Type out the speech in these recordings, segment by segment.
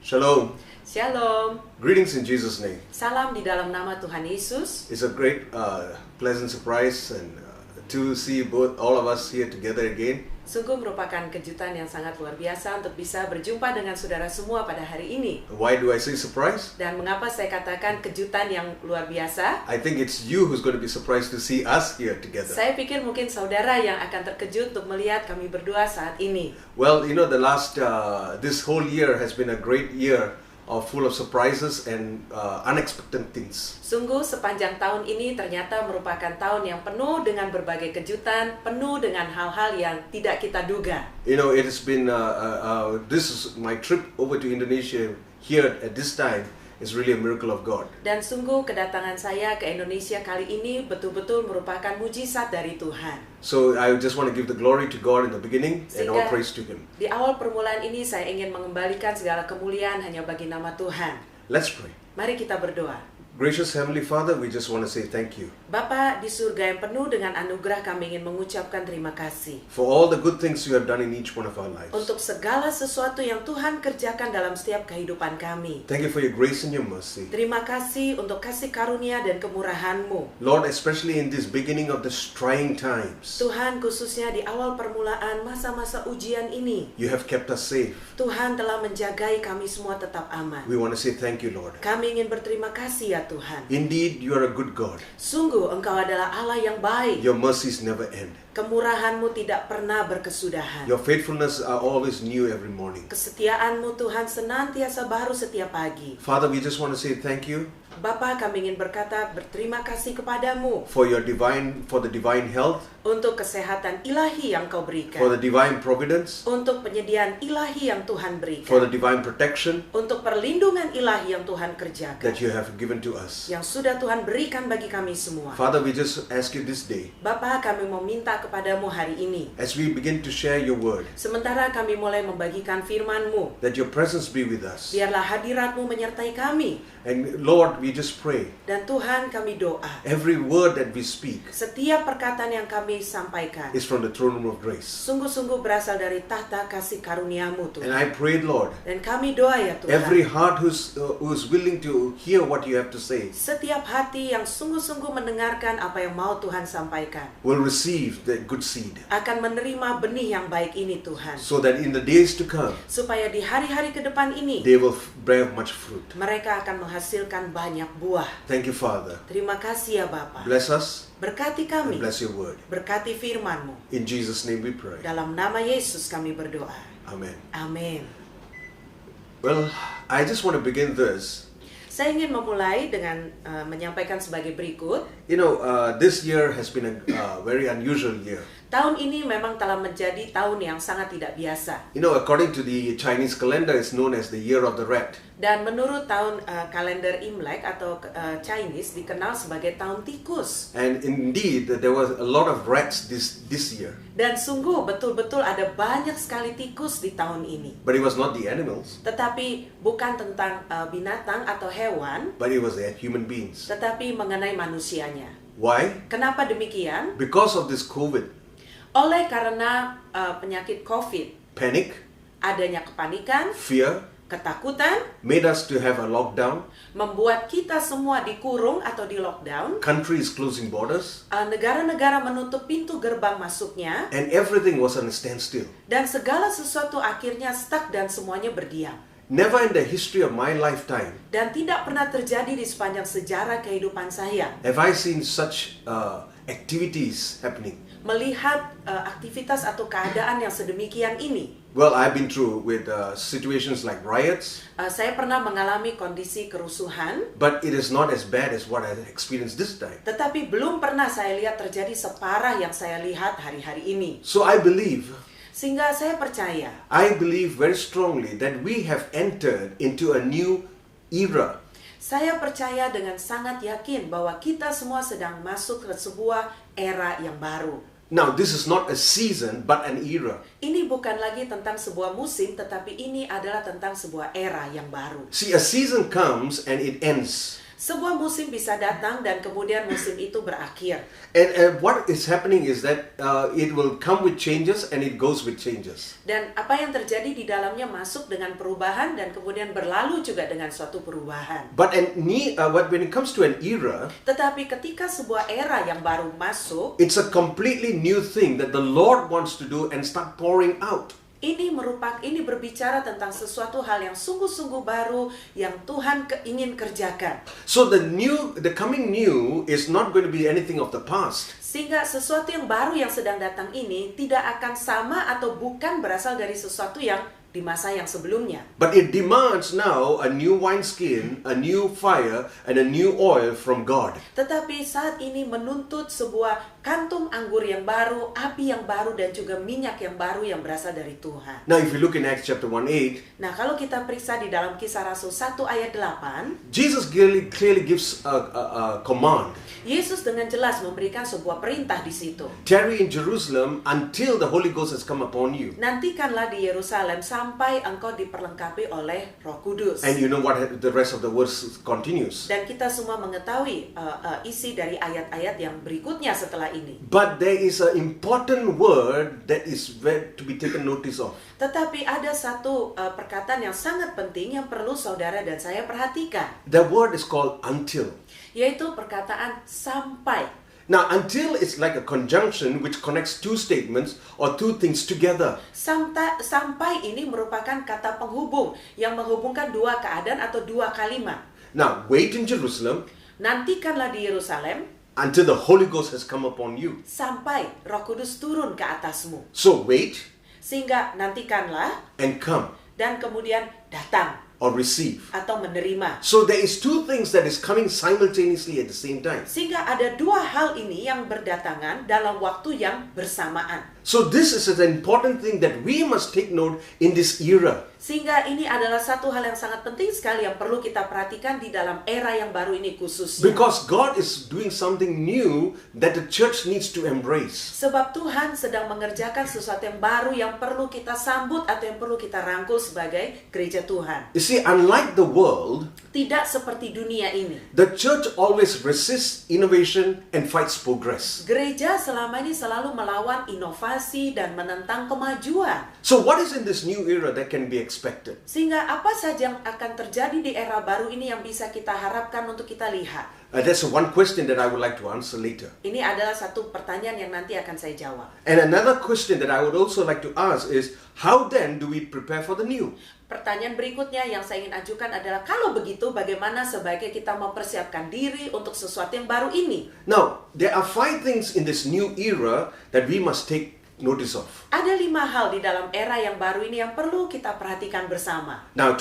Shalom. Shalom. Greetings in Jesus' name. Salam di dalam nama Tuhan Yesus. It's a great, pleasant surprise and to see all of us here together again. Sungguh merupakan kejutan yang sangat luar biasa untuk bisa berjumpa dengan saudara semua pada hari ini. Why do I say surprise? Dan mengapa saya katakan kejutan yang luar biasa? I think it's you who's going to be surprised to see us here together. Saya pikir mungkin saudara yang akan terkejut untuk melihat kami berdua saat ini. Well, you know, this whole year has been a great year full of surprises and unexpected things. Sungguh sepanjang tahun ini ternyata merupakan tahun yang penuh dengan berbagai kejutan, penuh dengan hal-hal yang tidak kita duga. You know, it has been, this is my trip over to Indonesia here at this time is really a miracle of God. Dan sungguh kedatangan saya ke Indonesia kali ini betul-betul merupakan mujizat dari Tuhan. So I just want to give the glory to God in the beginning and all praise to Him. Di awal permulaan ini saya ingin mengembalikan segala kemuliaan hanya bagi nama Tuhan. Let's pray. Mari kita berdoa. Gracious Heavenly Father, we just want to say thank you. Bapa di surga yang penuh dengan anugerah, kami ingin mengucapkan terima kasih. For all the good things you have done in each one of our lives. Untuk segala sesuatu yang Tuhan kerjakan dalam setiap kehidupan kami. Thank you for your grace and your mercy. Terima kasih untuk kasih karunia dan kemurahan-Mu. Lord, especially in this beginning of the trying times. Tuhan, khususnya di awal permulaan masa-masa ujian ini. You have kept us safe. Tuhan telah menjagai kami semua tetap aman. We want to say thank you, Lord. Kami ingin berterima kasih ya Tuhan. Indeed, you are a good God. Sungguh Engkau adalah Allah yang baik. Your mercies never end. Kemurahan-Mu tidak pernah berkesudahan. Your faithfulness are always new every morning. Kesetiaan-Mu Tuhan senantiasa baru setiap pagi. Father, we just want to say thank you. Bapa, kami ingin berkata berterima kasih kepadamu for the divine health, untuk kesehatan ilahi yang Kau berikan, for the divine providence, untuk penyediaan ilahi yang Tuhan berikan, for the divine protection untuk perlindungan ilahi yang Tuhan kerjakan, that you have given to us. yang sudah Tuhan berikan bagi kami semua. Father, we just ask you this day, Bapa, kami mau minta kepadamu hari ini, as we begin to share your word, sementara kami mulai membagikan firman-Mu, that your presence be with us. biarlah hadirat-Mu menyertai kami. And Lord, we just pray, Dan Tuhan, kami doa, every word that we speak setiap perkataan yang kami sampaikan is from the throne room of grace. sungguh-sungguh berasal dari tahta kasih karunia-Mu And Tuhan. I pray, Lord, Dan kami doa ya Tuhan, every heart who's willing to hear what you have to say setiap hati yang sungguh-sungguh mendengarkan apa yang mau Tuhan sampaikan will receive the good seed, akan menerima benih yang baik ini Tuhan, so that in the days to come, supaya di hari-hari ke depan ini they will bear much fruit. mereka akan menghasilkan banyak buah. Thank you, Father. Terima kasih ya Bapa. Bless us Berkati and kami, bless your word. berkati firman-Mu. In Jesus' name we pray. Dalam nama Yesus kami berdoa. Amen. Amin. Well, I just want to begin this. Saya ingin memulai dengan menyampaikan sebagai berikut. You know, this year has been a very unusual year. Tahun ini memang telah menjadi tahun yang sangat tidak biasa. You know, according to the Chinese calendar, it's known as the Year of the Rat. Dan menurut tahun kalender Imlek atau Chinese dikenal sebagai tahun tikus. And indeed, there was a lot of rats this year. Dan sungguh betul-betul ada banyak sekali tikus di tahun ini. But it was not the animals, Tetapi bukan tentang binatang atau hewan, but it was the human beings. tetapi mengenai manusianya. Why? Kenapa demikian? Because of this COVID. Oleh karena penyakit COVID, Panic, adanya kepanikan, fear, ketakutan, made us to have a lockdown. membuat kita semua dikurung atau di lockdown. Countries closing borders. Negara-negara menutup pintu gerbang masuknya, And everything was on a standstill. dan segala sesuatu akhirnya stuck dan semuanya berdiam. Never in the history of my lifetime Dan tidak pernah terjadi di sepanjang sejarah kehidupan saya have I seen such activities happening. melihat aktivitas atau keadaan yang sedemikian ini. Well, I've been through with situations like riots, Saya pernah mengalami kondisi kerusuhan, but it is not as bad as what I experienced this time. tetapi belum pernah saya lihat terjadi separah yang saya lihat hari-hari ini. So I believe Sehingga saya believe very strongly that we have entered into a new era. Saya percaya dengan sangat yakin bahwa kita semua sedang masuk ke sebuah era yang baru. Now, this is not a season, but an era. Ini bukan lagi tentang sebuah musim, tetapi ini adalah tentang sebuah era yang baru. See, a season comes and it ends. Sebuah musim bisa datang dan kemudian musim itu berakhir. And what is happening is that it will come with changes and it goes with changes. Dan apa yang terjadi di dalamnya masuk dengan perubahan dan kemudian berlalu juga dengan suatu perubahan. But when it comes to an era, Tetapi ketika sebuah era yang baru masuk, it's a completely new thing that the Lord wants to do and start pouring out. ini berbicara tentang sesuatu hal yang sungguh-sungguh baru yang Tuhan ingin kerjakan. So the coming new is not going to be anything of the past. Sehingga sesuatu yang baru yang sedang datang ini tidak akan sama atau bukan berasal dari sesuatu yang di masa yang sebelumnya. But it demands now a new wineskin, a new fire, and a new oil from God. Tetapi saat ini menuntut sebuah kantung anggur yang baru, api yang baru, dan juga minyak yang baru yang berasal dari Tuhan. Now if you look in Acts chapter 1:8, Nah, kalau kita periksa di dalam Kisah Rasul 1 ayat 8, Jesus clearly gives a command. Yesus dengan jelas memberikan sebuah perintah di situ. Tarry in Jerusalem until the Holy Ghost has come upon you. Nantikanlah di Yerusalem sampai engkau diperlengkapi oleh Roh Kudus. And you know what the rest of the verse continues. Dan kita semua mengetahui isi dari ayat-ayat yang berikutnya setelah ini. But there is an important word that is to be taken notice of. Tetapi ada satu perkataan yang sangat penting yang perlu saudara dan saya perhatikan. The word is called until. Yaitu perkataan sampai. Now, until is like a conjunction which connects two statements or two things together. Sampai ini merupakan kata penghubung yang menghubungkan dua keadaan atau dua kalimat. Now, wait in Jerusalem Nantikanlah di Yerusalem until the Holy Ghost has come upon you. sampai Roh Kudus turun ke atasmu. So wait Sehingga nantikanlah and come dan kemudian datang or receive. atau menerima. So there is two things that is coming simultaneously at the same time. Sehingga ada dua hal ini yang berdatangan dalam waktu yang bersamaan. So this is an important thing that we must take note in this era. Sehingga ini adalah satu hal yang sangat penting sekali yang perlu kita perhatikan di dalam era yang baru ini khususnya. Because God is doing something new that the church needs to embrace. Sebab Tuhan sedang mengerjakan sesuatu yang baru yang perlu kita sambut atau yang perlu kita rangkul sebagai gereja Tuhan. You see, unlike the world, Tidak seperti dunia ini. the church always resists innovation and fights progress. Gereja selama ini selalu melawan inovasi dan menentang kemajuan. So what is in this new era that can be expected? Sehingga apa saja yang akan terjadi di era baru ini yang bisa kita harapkan untuk kita lihat? That's one question that I would like to answer later. Ini adalah satu pertanyaan yang nanti akan saya jawab. And another question that I would also like to ask is, how then do we prepare for the new? Pertanyaan berikutnya yang saya ingin ajukan adalah, kalau begitu bagaimana sebaiknya kita mempersiapkan diri untuk sesuatu yang baru ini? Now, there are 5 things in this new era that we must take notice of. Ada 5 hal di dalam era yang baru ini yang perlu kita perhatikan bersama. Now,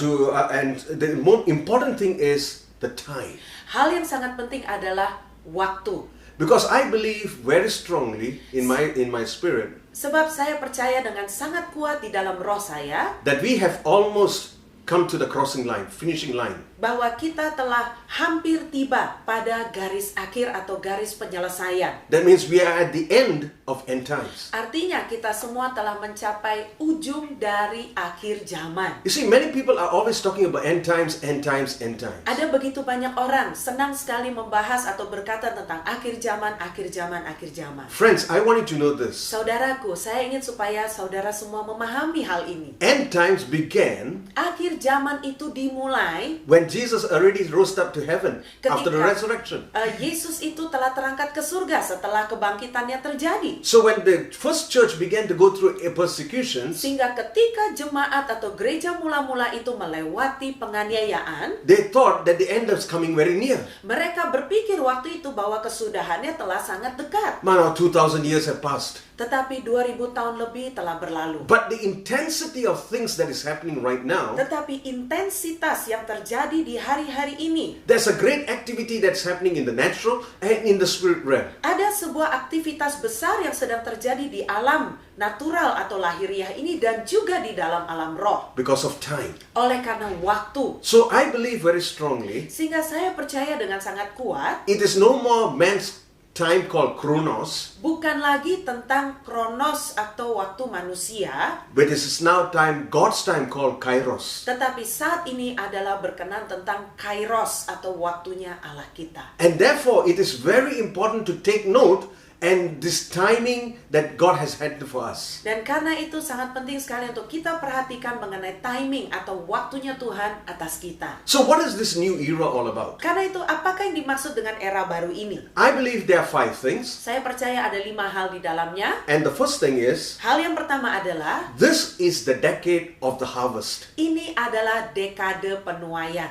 and the most important thing is the time. Hal yang sangat penting adalah waktu. Because I believe very strongly in my spirit Sebab saya percaya dengan sangat kuat di dalam roh saya that we have almost come to the crossing line, finishing line. bahwa kita telah hampir tiba pada garis akhir atau garis penyelesaian. That means we are at the end of end times. Artinya kita semua telah mencapai ujung dari akhir zaman. You see, many people are always talking about end times, end times, end times. Ada begitu banyak orang senang sekali membahas atau berkata tentang akhir zaman, akhir zaman, akhir zaman. Friends, I want you to know this. Saudaraku, saya ingin supaya saudara semua memahami hal ini. End times began Akhir zaman itu dimulai when Jesus already rose up to heaven after the resurrection. Yesus itu telah terangkat ke surga setelah kebangkitannya terjadi. So when the first church began to go through persecutions, Sehingga ketika jemaat atau gereja mula-mula itu melewati penganiayaan, they thought that the end was coming very near. mereka berpikir waktu itu bahwa kesudahannya telah sangat dekat. Now 2,000 years have passed. Tetapi 2000 tahun lebih telah berlalu. But the intensity of things that is happening right now, Tetapi intensitas yang terjadi di hari-hari ini, there's a great activity that's happening in the natural and in the spirit realm. ada sebuah aktivitas besar yang sedang terjadi di alam natural atau lahiriah ini dan juga di dalam alam roh. Because of time. Oleh karena waktu. So I believe very strongly, Sehingga saya percaya dengan sangat kuat, it is no more man's time called Chronos, bukan lagi tentang kronos atau waktu manusia, but this is now God's time called Kairos. tetapi saat ini adalah berkenan tentang kairos atau waktunya Allah kita. And therefore, it is very important to take note and this timing that God has had for us. Dan karena itu sangat penting sekali untuk kita perhatikan mengenai timing atau waktunya Tuhan atas kita. So what is this new era all about? Karena itu apakah yang dimaksud dengan era baru ini? I believe there are 5 things. Saya percaya ada 5 hal di dalamnya. And the first thing is, Hal yang pertama adalah this is the decade of the harvest. ini adalah dekade penuaian.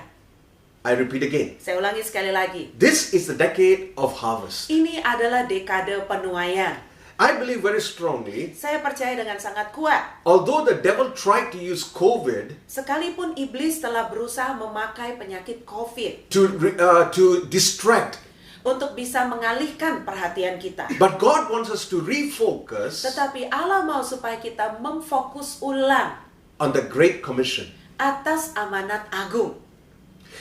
I repeat again. Saya ulangi sekali lagi. This is the decade of harvest. Ini adalah dekade penuaian. I believe very strongly, Saya percaya dengan sangat kuat. although the devil tried to use COVID Sekalipun iblis telah berusaha memakai penyakit COVID to distract, untuk bisa mengalihkan perhatian kita. but God wants us to refocus Tetapi Allah mau supaya kita memfokus ulang on the Great Commission. atas amanat agung.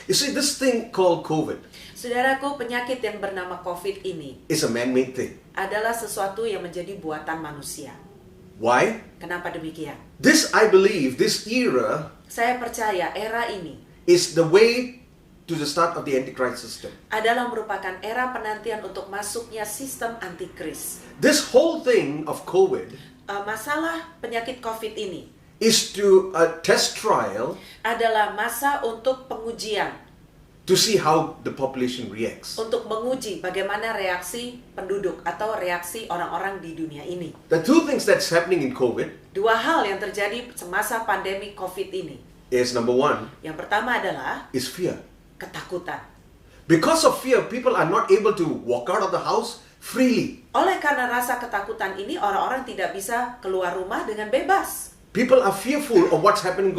You see, this thing called COVID Saudaraku, penyakit yang bernama COVID ini is a man-made thing. adalah sesuatu yang menjadi buatan manusia. Why? Kenapa demikian? This, I believe, this era Saya percaya era ini is the way to the start of the Antichrist system. adalah merupakan era penantian untuk masuknya sistem antikris. This whole thing of COVID Masalah penyakit COVID ini is to test trial adalah masa untuk pengujian, to see how the population reacts. untuk menguji bagaimana reaksi penduduk atau reaksi orang-orang di dunia ini. The 2 things that's happening in COVID 2 hal yang terjadi semasa pandemi COVID ini. is, number 1, Yang pertama adalah is fear. ketakutan. Because of fear, people are not able to walk out of the house freely. Oleh karena rasa ketakutan ini, orang-orang tidak bisa keluar rumah dengan bebas. People are fearful of what's happening,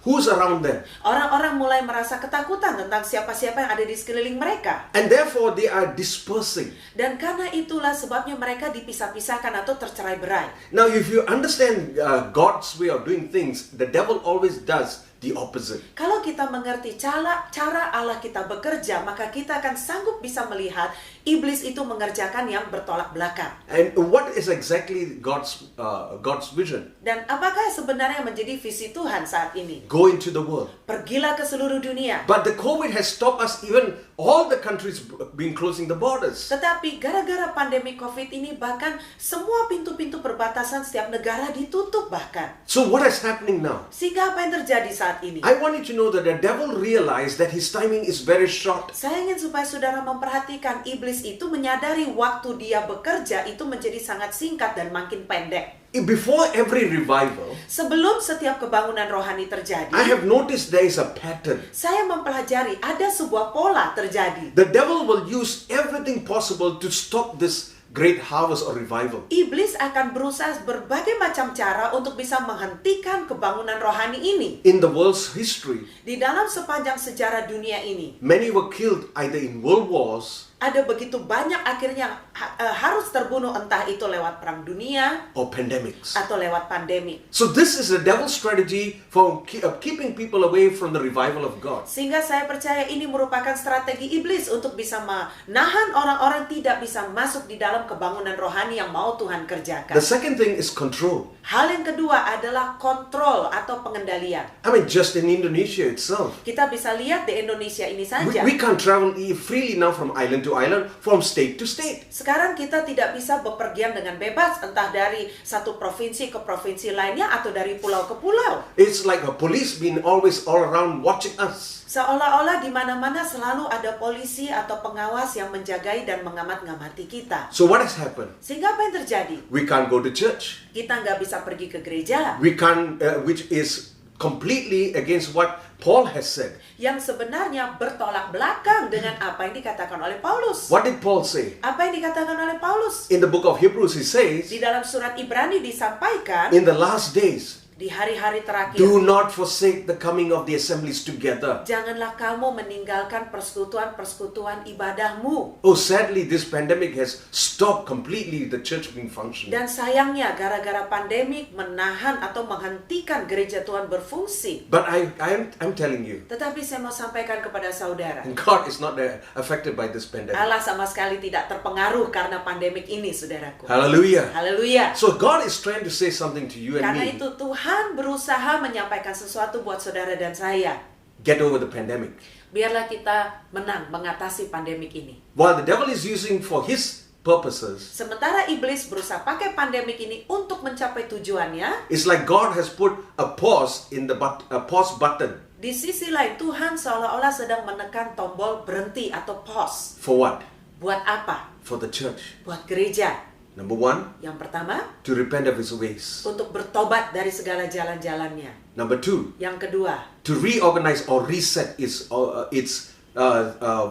who's around them. Orang-orang mulai merasa ketakutan tentang siapa-siapa yang ada di sekeliling mereka. And therefore, they are dispersing. Dan karena itulah sebabnya mereka dipisah-pisahkan atau tercerai-berai. Now, if you understand God's way of doing things, the devil always does the opposite. Kalau kita mengerti cara Allah kita bekerja, maka kita akan sanggup bisa melihat iblis itu mengerjakan yang bertolak belakang. And what is exactly God's vision? Dan apakah sebenarnya menjadi visi Tuhan saat ini? Go into the world. Pergilah ke seluruh dunia. But the COVID has stopped us, even all the countries being closing the borders. Tetapi gara-gara pandemi COVID ini, bahkan semua pintu-pintu perbatasan setiap negara ditutup bahkan. So what is happening now? Sehingga apa yang terjadi saat ini? I want you to know that the devil realized that his timing is very short. Saya ingin supaya saudara memperhatikan iblis itu menyadari waktu dia bekerja itu menjadi sangat singkat dan makin pendek. Before every revival, Sebelum setiap kebangunan rohani terjadi, I have noticed there is a pattern. saya mempelajari ada sebuah pola terjadi. The devil will use everything possible to stop this great harvest or revival. Iblis akan berusaha berbagai macam cara untuk bisa menghentikan kebangunan rohani ini. In the world's history, Di dalam sepanjang sejarah dunia ini, many were killed either in world wars ada begitu banyak akhirnya harus terbunuh, entah itu lewat perang dunia or pandemics. atau lewat pandemi. So this is the devil's strategy for keeping people away from the revival of God. Sehingga saya percaya ini merupakan strategi iblis untuk bisa menahan orang-orang tidak bisa masuk di dalam kebangunan rohani yang mau Tuhan kerjakan. The second thing is control. Hal yang kedua adalah kontrol atau pengendalian. I mean, just in Indonesia itself, Kita bisa lihat di Indonesia ini saja. we can't travel freely now from island to island, from state to state. Sekarang kita tidak bisa bepergian dengan bebas, entah dari satu provinsi ke provinsi lainnya atau dari pulau ke pulau. It's like a police being always all around watching us. Seolah-olah di mana-mana selalu ada polisi atau pengawas yang menjagai dan mengamat-ngamati kita. So what has happened? Sehingga apa yang terjadi? We can't go to church. Kita nggak bisa pergi ke gereja. We can't, which is completely against what Paul has said. Yang sebenarnya bertolak belakang dengan apa yang dikatakan oleh Paulus. What did Paul say? Apa yang dikatakan oleh Paulus? In the book of Hebrews, he says, Di dalam surat Ibrani disampaikan, in the last days, Di hari-hari terakhir, do not forsake the coming of the assemblies together. janganlah kamu meninggalkan persekutuan-persekutuan ibadahmu. Oh, sadly, this pandemic has stopped completely the church being functioning. Dan sayangnya, gara-gara pandemik menahan atau menghentikan gereja Tuhan berfungsi. But I'm telling you, Tetapi saya mau sampaikan kepada saudara, God is not affected by this pandemic. Allah sama sekali tidak terpengaruh karena pandemik ini, saudaraku. Hallelujah. Haleluya. So God is trying to say something to you and Karena me. itu Tuhan berusaha menyampaikan sesuatu buat saudara dan saya. Get over the pandemic. Biarlah kita menang mengatasi pandemik ini. While the devil is using for his purposes, Sementara iblis berusaha pakai pandemik ini untuk mencapai tujuannya, it's like God has put a pause in the pause button. di sisi lain Tuhan seolah-olah sedang menekan tombol berhenti atau pause. For what? Buat apa? For the church. Buat gereja. Number one, Yang pertama, to repent of his ways. untuk bertobat dari segala jalan-jalannya. Number two, Yang kedua, to reorganize or reset its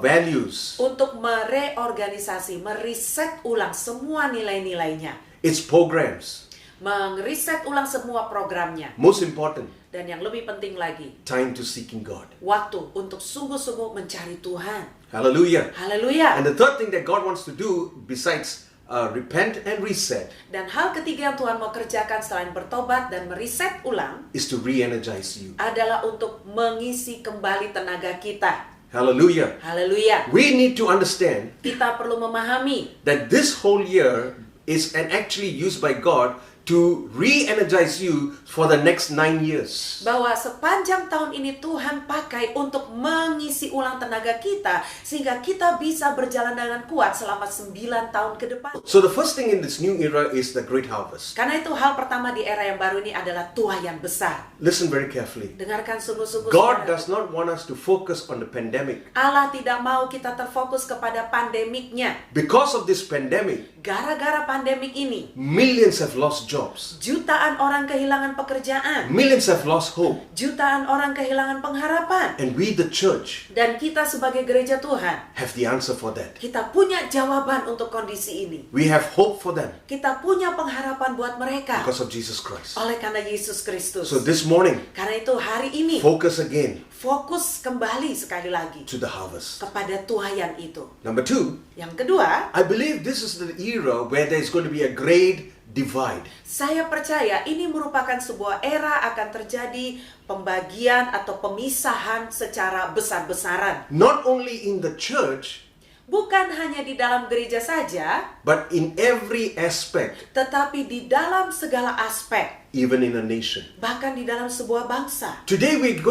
values, untuk mereorganisasi, meriset ulang semua nilai-nilainya. its programs. Meriset ulang semua programnya. Most important, Dan yang lebih penting lagi, time to seeking God. waktu untuk sungguh-sungguh mencari Tuhan. Hallelujah. Haleluya. And the third thing that God wants to do besides repent and reset Dan hal ketiga yang Tuhan mau kerjakan selain bertobat dan meriset ulang is to re-energize you. adalah untuk mengisi kembali tenaga kita. Hallelujah. Haleluya. We need to understand Kita perlu memahami that this whole year is actually used by God to re-energize you for the next 9 years. bahwa sepanjang tahun ini Tuhan pakai untuk mengisi ulang tenaga kita sehingga kita bisa berjalan dengan kuat selama 9 tahun ke depan. So the first thing in this new era is the great harvest. Karena itu hal pertama di era yang baru ini adalah tuaian besar. Listen very carefully. Dengarkan sungguh-sungguh. God saudara. does not want us to focus on the pandemic. Allah tidak mau kita terfokus kepada pandemiknya. Because of this pandemic, Gara-gara pandemik ini, millions have lost jobs. jutaan orang kehilangan pekerjaan. Millions have lost hope. Jutaan orang kehilangan pengharapan. And we, the church, Dan kita sebagai gereja Tuhan, have the answer for that. kita punya jawaban untuk kondisi ini. We have hope for them Kita punya pengharapan buat mereka because of Jesus Christ. oleh karena Yesus Kristus. So this morning, Karena itu hari ini focus again fokus kembali sekali lagi to the harvest. kepada tuaian itu. Number two, Yang kedua, I believe this is the era where there's going to be a great divide. saya percaya ini merupakan sebuah era akan terjadi pembagian atau pemisahan secara besar-besaran. Not only in the church, Bukan hanya di dalam gereja saja, but in every aspect, tetapi di dalam segala aspek, even in a nation. bahkan di dalam sebuah bangsa. Today we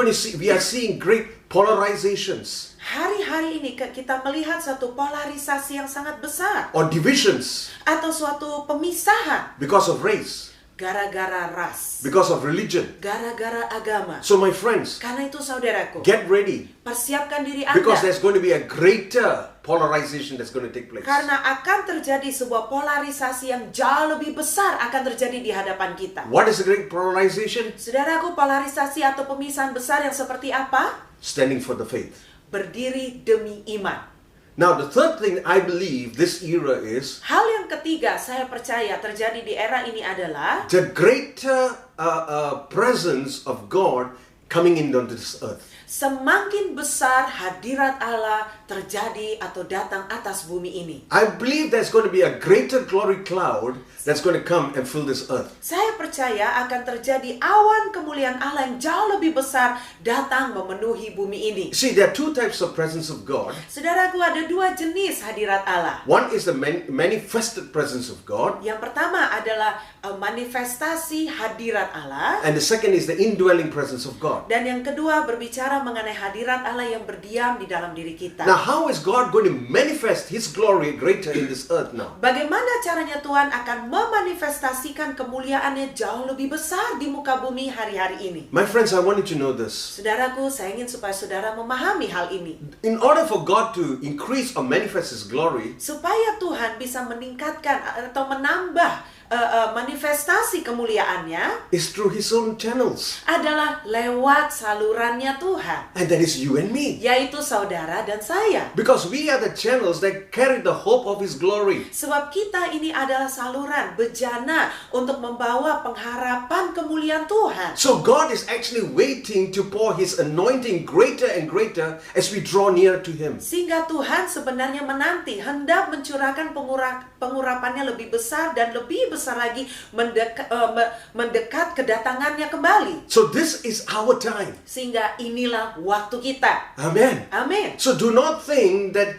are seeing great polarizations Hari-hari ini kita melihat satu polarisasi yang sangat besar or divisions atau suatu pemisahan because of race, gara-gara ras, because of religion. gara-gara agama. So my friends, Karena itu saudaraku, get ready persiapkan diri because Anda there's going to be a greater polarization that's going to take place. karena akan terjadi sebuah polarisasi yang jauh lebih besar akan terjadi di hadapan kita. What is a great polarization? Saudaraku, polarisasi atau pemisahan besar yang seperti apa? Standing for the faith. Berdiri demi iman. Now the third thing I believe this era is Hal yang ketiga saya percaya terjadi di era ini adalah the greater presence of God coming into this earth. semakin besar hadirat Allah terjadi atau datang atas bumi ini. I believe there's going to be a greater glory cloud that's going to come and fill this earth. Saya percaya akan terjadi awan kemuliaan Allah yang jauh lebih besar datang memenuhi bumi ini. See, there are two types of presence of God. Saudaraku, ada dua jenis hadirat Allah. One is the manifested presence of God, Yang pertama adalah manifestasi hadirat Allah. and the second is the indwelling presence of God. Dan yang kedua berbicara mengenai hadirat Allah yang berdiam di dalam diri kita. Now, how is God going to manifest His glory greater in this earth now? Bagaimana caranya Tuhan akan memanifestasikan kemuliaannya jauh lebih besar di muka bumi hari-hari ini? My friends, I want you to know this. Saudaraku, saya ingin supaya saudara memahami hal ini. In order for God to increase or manifest His glory, Supaya Tuhan bisa meningkatkan atau menambah manifestasi kemuliaannya is through His own channels. adalah lewat salurannya Tuhan, And that is you and me. yaitu saudara dan saya. Because we are the channels that carry the hope of His glory. Sebab kita ini adalah saluran, bejana untuk membawa pengharapan kemuliaan Tuhan. So God is actually waiting to pour His anointing greater and greater as we draw near to Him. Sehingga Tuhan sebenarnya menanti, hendak mencurahkan pengurapannya lebih besar dan lebih besar lagi mendekat kedatangannya kembali. So this is our time. Sehingga inilah waktu kita. Amen. Amin. So do not think that,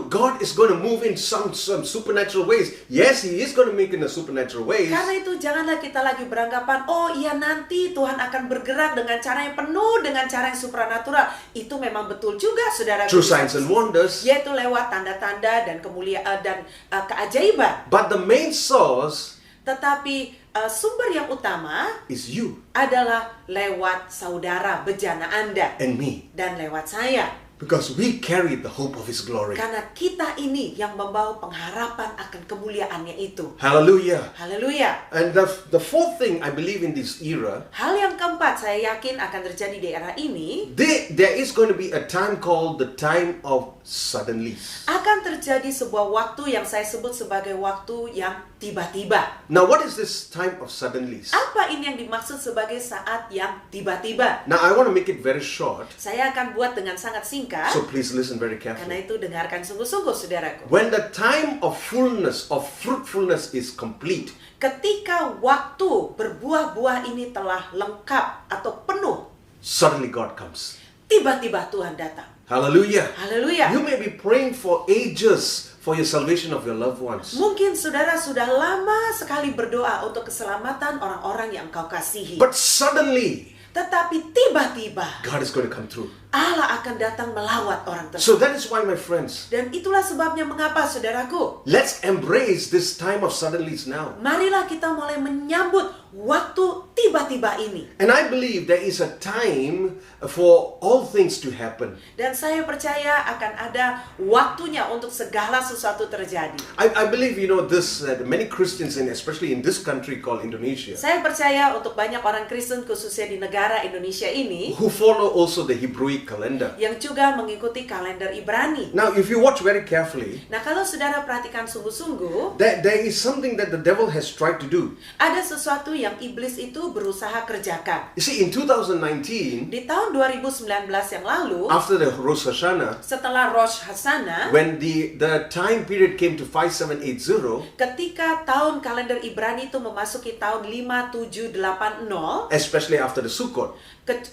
God is going to move in some supernatural ways. Yes, He is going to make in a supernatural ways. Karena itu janganlah kita lagi beranggapan, oh iya nanti Tuhan akan bergerak dengan cara yang penuh, dengan cara yang supranatural. Itu memang betul juga, saudara. Through signs and wonders. Yaitu lewat tanda-tanda dan kemuliaan dan keajaiban. But the main source Tetapi sumber yang utama is you adalah lewat saudara bejana Anda and me. dan lewat saya. Because we carry the hope of His glory. Karena kita ini yang membawa pengharapan akan kemuliaannya itu. Hallelujah. Haleluya. And the fourth thing I believe in this era, Hal yang keempat saya yakin akan terjadi di era ini, there is going to be a time called the time of suddenlies. akan terjadi sebuah waktu yang saya sebut sebagai waktu yang tiba-tiba. Now, what is this time of suddenlies? Apa ini yang dimaksud sebagai saat yang tiba-tiba? Now, I want to make it very short, Saya akan buat dengan sangat singkat. so please listen very Karena carefully. itu dengarkan sungguh-sungguh, saudaraku. When the time of fullness, of fruitfulness is complete, Ketika waktu berbuah-buah ini telah lengkap atau penuh, suddenly God comes. tiba-tiba Tuhan datang. Hallelujah. Haleluya. You may be praying for ages for your salvation of your loved ones. Mungkin saudara sudah lama sekali berdoa untuk keselamatan orang-orang yang engkau kasihi. But suddenly, Tetapi tiba-tiba God is going to come through. Allah akan datang melawat orang tersebut. So that is why, my friends, Dan itulah sebabnya mengapa, saudaraku, let's embrace this time of suddenlies now. marilah kita mulai menyambut waktu tiba-tiba ini. And I believe there is a time for all things to happen. Dan saya percaya akan ada waktunya untuk segala sesuatu terjadi. I believe, this, that many Christians, and especially in this country called Indonesia, Saya percaya untuk banyak orang Kristen khususnya di negara Indonesia ini who follow also the Hebrew calendar. yang juga mengikuti kalender Ibrani. Now, if you watch very carefully, Nah, kalau saudara perhatikan sungguh-sungguh, there is something that the devil has tried to do. ada sesuatu yang iblis itu berusaha kerjakan. You see, in 2019, Di tahun 2019 yang lalu, after the Rosh Hashanah, setelah Rosh Hashanah, when the time period came to 5780, ketika tahun kalender Ibrani itu memasuki tahun 5780, especially after the Sukkot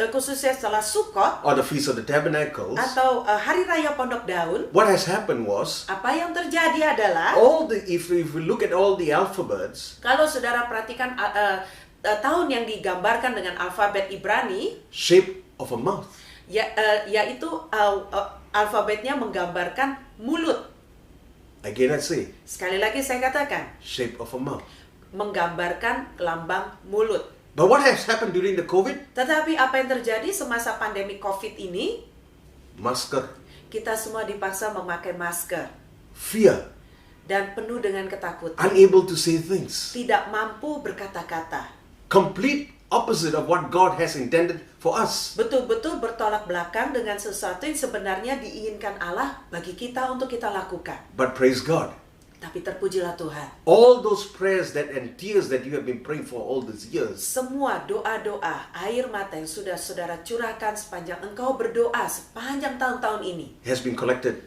khususnya setelah Sukkot or the Feast of the Tabernacles, atau Hari Raya Pondok Daun, what has happened was, apa yang terjadi adalah if we look at all the alphabets, kalau saudara perhatikan tahun yang digambarkan dengan alfabet Ibrani, shape of a mouth. yaitu alfabetnya menggambarkan mulut. Again, I say, Sekali lagi saya katakan, shape of a mouth. menggambarkan lambang mulut. But what has happened during the COVID? Tetapi apa yang terjadi semasa pandemi COVID ini? Masker, Kita semua dipaksa memakai masker fear, dan penuh dengan ketakutan. unable to say things. Tidak mampu berkata-kata. Complete opposite of what God has intended for us. Betul-betul bertolak belakang dengan sesuatu yang sebenarnya diinginkan Allah bagi kita untuk kita lakukan. But praise God. Tapi terpujilah Tuhan. All those prayers and tears that you have been praying for all these years Semua doa-doa, air mata yang sudah saudara curahkan sepanjang engkau berdoa sepanjang tahun-tahun ini has been collected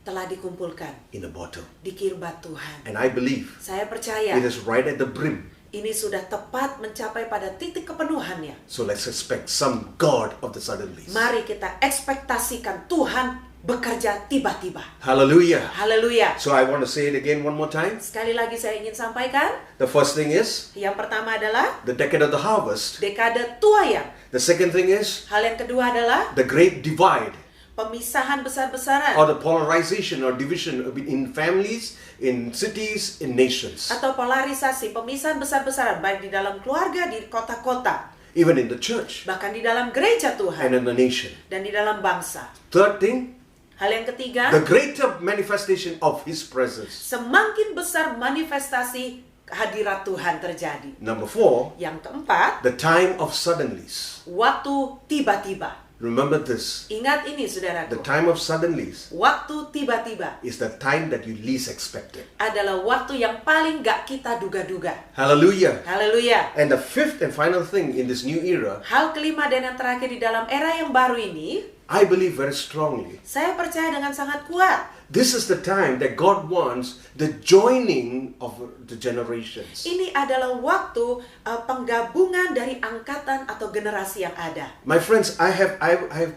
telah dikumpulkan in a bottle. di kirbat Tuhan. And I believe Saya percaya it is right at the brim. ini sudah tepat mencapai pada titik kepenuhannya. So let's expect some God of the suddenlies. Mari kita ekspektasikan Tuhan bekerja tiba-tiba. Hallelujah. Haleluya. So I want to say it again one more time. Sekali lagi saya ingin sampaikan, The first thing is yang pertama adalah the decade of the harvest. dekade tuaian. The second thing is Hal yang kedua adalah the great divide, pemisahan besar-besaran or the polarization or division in families, in cities, in nations, atau polarisasi, pemisahan besar-besaran baik di dalam keluarga, di kota-kota, even in the church bahkan di dalam gereja and Tuhan in the nation. dan di dalam bangsa. Third thing, Hal yang ketiga, the greater manifestation of His presence. semakin besar manifestasi hadirat Tuhan terjadi. Number 4, Yang keempat, the time of suddenlies. waktu tiba-tiba. Remember this. Ingat ini The saudaraku. time of suddenlies Waktu tiba-tiba is the time that you least expected. adalah waktu yang paling gak kita duga-duga. Hallelujah. Haleluya. And the fifth and final thing in this new era, Hal kelima dan yang terakhir di dalam era yang baru ini, I believe very strongly, saya percaya dengan sangat kuat. this is the time that God wants the joining of the generations. Ini adalah waktu penggabungan dari angkatan atau generasi yang ada. My friends, I have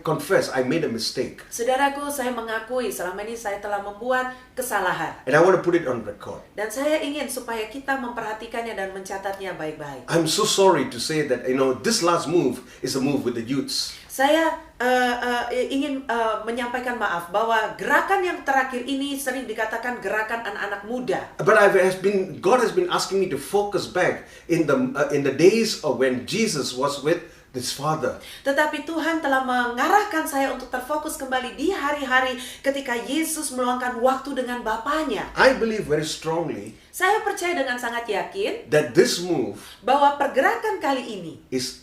confessed I made a mistake, Saudaraku, saya mengakui selama ini saya telah membuat kesalahan. and I want to put it on record. Dan saya ingin supaya kita memperhatikannya dan mencatatnya baik-baik. I'm so sorry to say that, this last move is a move with the youths. Saya ingin menyampaikan maaf bahwa gerakan yang terakhir ini sering dikatakan gerakan anak-anak muda. But God has been asking me to focus back in the days of when Jesus was with his Father. Tetapi Tuhan telah mengarahkan saya untuk terfokus kembali di hari-hari ketika Yesus meluangkan waktu dengan Bapanya. I believe very strongly Saya percaya dengan sangat yakin that this move bahwa pergerakan kali ini is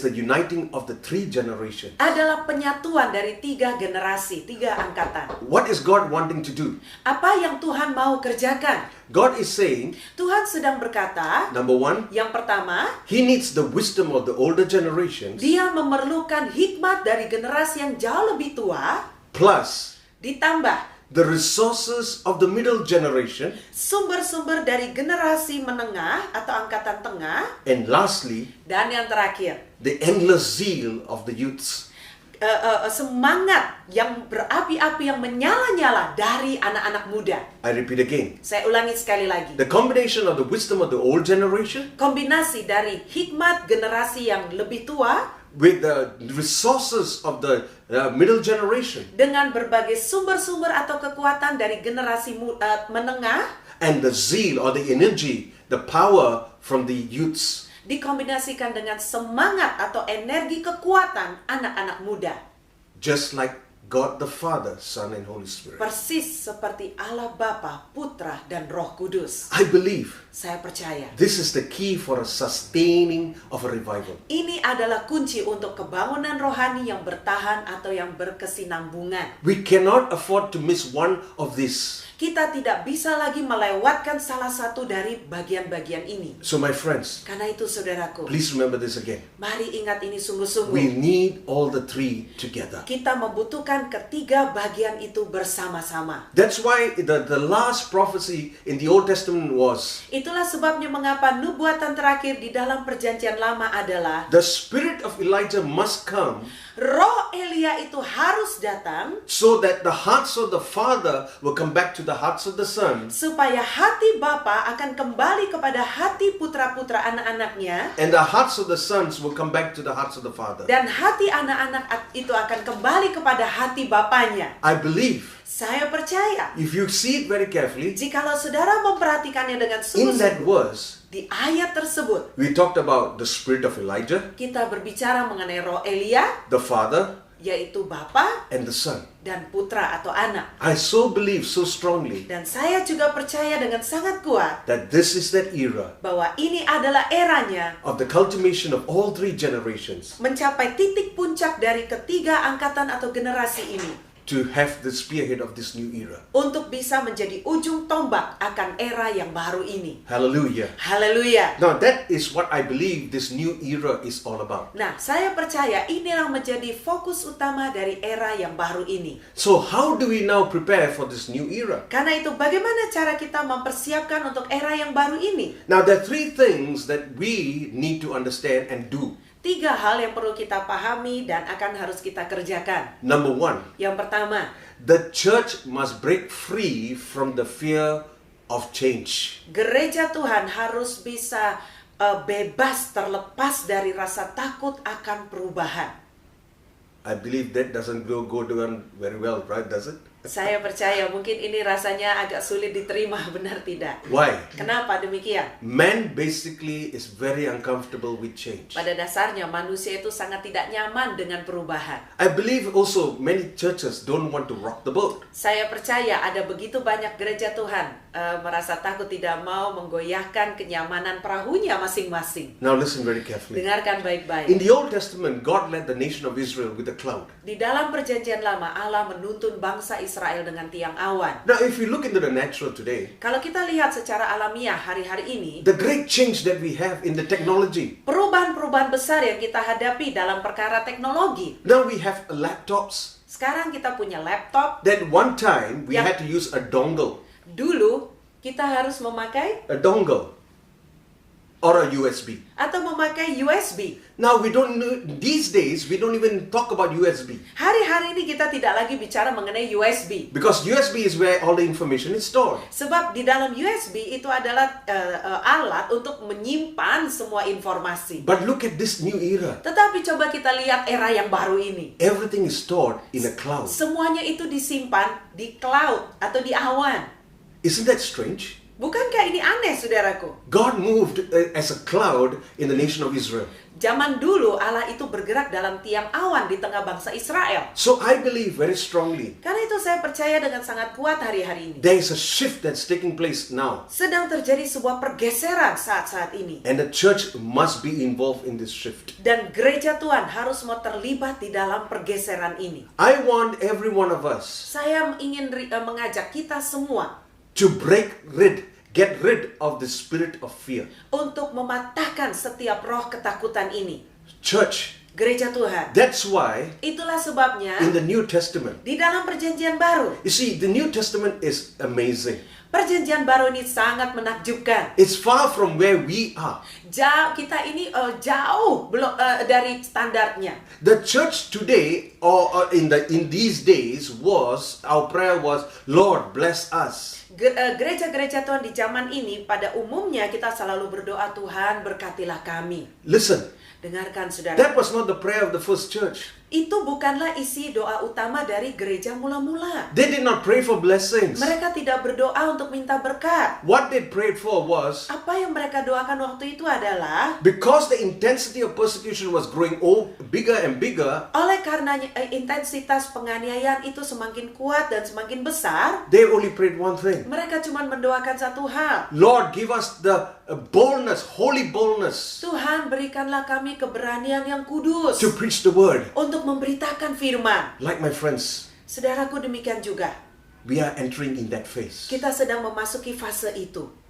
the uniting of the three generations. adalah penyatuan dari 3 generasi, 3 angkatan. What is God wanting to do? Apa yang Tuhan mau kerjakan? God is saying, Tuhan sedang berkata, number one, yang pertama, He needs the wisdom of the older generations, Dia memerlukan hikmat dari generasi yang jauh lebih tua, plus ditambah the resources of the middle generation, sumber-sumber dari generasi menengah atau angkatan tengah, and lastly, dan yang terakhir, the endless zeal of the youths. semangat yang berapi-api, yang menyala-nyala dari anak-anak muda. I repeat again. Saya ulangi sekali lagi. The combination of the wisdom of the old generation Kombinasi dari hikmat generasi yang lebih tua with the resources of the middle generation dengan berbagai sumber-sumber atau kekuatan dari generasi menengah and the zeal or the energy, the power from the youths. dikombinasikan dengan semangat atau energi kekuatan anak-anak muda. Just like God the Father, Son, and Holy Spirit. Persis seperti Allah Bapa, Putra, dan Roh Kudus. I believe Saya percaya this is the key for a sustaining of a revival. ini adalah kunci untuk kebangunan rohani yang bertahan atau yang berkesinambungan. We cannot afford to miss one of this. Kita tidak bisa lagi melewatkan salah satu dari bagian-bagian ini. So my friends, Karena itu saudaraku, please remember this again. mari ingat ini We sungguh-sungguh. need all the three together. Kita membutuhkan ketiga bagian itu bersama-sama. That's why the last prophecy in the Old Testament was, Itulah sebabnya mengapa nubuatan terakhir di dalam perjanjian lama adalah the spirit of Elijah must come Roh Elia itu harus datang so that the hearts of the father will come back to the hearts of the son, supaya hati Bapa akan kembali kepada hati putra-putra anak-anaknya, and the hearts of the sons will come back to the hearts of the father. dan hati anak-anak itu akan kembali kepada hati bapanya. I believe, Saya percaya if you see it very carefully, jikalau saudara memperhatikannya dengan in that sungguh-sungguh, verse, di ayat tersebut we talked about the spirit of Elijah, kita berbicara mengenai Roh Elia, the father, yaitu Bapa and the son. dan putra atau anak. I so believe so strongly Dan saya juga percaya dengan sangat kuat that this is that era bahwa ini adalah eranya of the culmination of all three generations mencapai titik puncak dari ketiga angkatan atau generasi ini to have the spearhead of this new era. untuk bisa menjadi ujung tombak akan era yang baru ini. Hallelujah. Haleluya. Now that is what I believe this new era is all about. Nah, saya percaya inilah menjadi fokus utama dari era yang baru ini. So how do we now prepare for this new era? Karena itu bagaimana cara kita mempersiapkan untuk era yang baru ini? Now there are three things that we need to understand and do. 3 hal yang perlu kita pahami dan akan harus kita kerjakan. Number one, Yang pertama, the church must break free from the fear of change. gereja Tuhan harus bisa bebas, terlepas dari rasa takut akan perubahan. I believe that doesn't go down very well, right? Does it? Saya percaya mungkin ini rasanya agak sulit diterima, benar tidak? Why? Kenapa demikian? Man basically is very uncomfortable with change. Pada dasarnya manusia itu sangat tidak nyaman dengan perubahan. I believe also many churches don't want to rock the boat. Saya percaya ada begitu banyak gereja Tuhan merasa takut tidak mau menggoyahkan kenyamanan perahunya masing-masing. Now listen very carefully. Dengarkan baik-baik. In the Old Testament, God led the nation of Israel with a cloud. Di dalam perjanjian lama, Allah menuntun bangsa Israel dengan tiang awan. Now if you look into the natural today, Kalau kita lihat secara alamiah hari-hari ini, the great change that we have in the technology. perubahan-perubahan besar yang kita hadapi dalam perkara teknologi. Now we have laptops. Sekarang kita punya laptop. That one time we Yeah. had to use a dongle. Dulu kita harus memakai A dongle. Or a USB. atau memakai USB. Now we don't know, these days we don't even talk about USB. Hari-hari ini kita tidak lagi bicara mengenai USB. Because USB is where all the information is stored. Sebab di dalam USB itu adalah alat untuk menyimpan semua informasi. But look at this new era. Tetapi coba kita lihat era yang baru ini. Everything is stored in a cloud. Semuanya itu disimpan di cloud atau di awan. Isn't that strange? Bukankah ini aneh, saudaraku? God moved as a cloud in the nation of Israel. Zaman dulu Allah itu bergerak dalam tiang awan di tengah bangsa Israel. So I believe very strongly Karena itu saya percaya dengan sangat kuat hari-hari ini. there is a shift that's taking place now. Sedang terjadi sebuah pergeseran saat-saat ini. And the church must be involved in this shift. Dan gereja Tuhan harus mau terlibat di dalam pergeseran ini. I want every one of us Saya ingin mengajak kita semua to get rid of the spirit of fear. untuk mematahkan setiap roh ketakutan ini. Church, Gereja Tuhan. that's why Itulah sebabnya in the New Testament, di dalam perjanjian baru, you see, the New Testament is amazing. perjanjian baru ini sangat menakjubkan. It's far from where we are. Jauh kita ini jauh belum dari standarnya. The church today, or in these days, our prayer was, Lord, bless us. Gereja-gereja Tuhan di zaman ini pada umumnya kita selalu berdoa, Tuhan berkatilah kami. Listen, Dengarkan saudara. that was not the prayer of the first church. Itu bukanlah isi doa utama dari gereja mula-mula. They did not pray for blessings. Mereka tidak berdoa untuk minta berkat. What they prayed for was, Apa yang mereka doakan waktu itu adalah because the intensity of persecution was growing bigger and bigger, oleh karenanya intensitas penganiayaan itu semakin kuat dan semakin besar, they only prayed one thing. mereka cuma mendoakan satu hal. Lord, give us the boldness, holy boldness, Tuhan, berikanlah kami keberanian yang kudus to preach the word. untuk memberitakan firman. Like my friends, Saudaraku, demikian juga. we are entering in that phase. Kita sedang memasuki fase itu.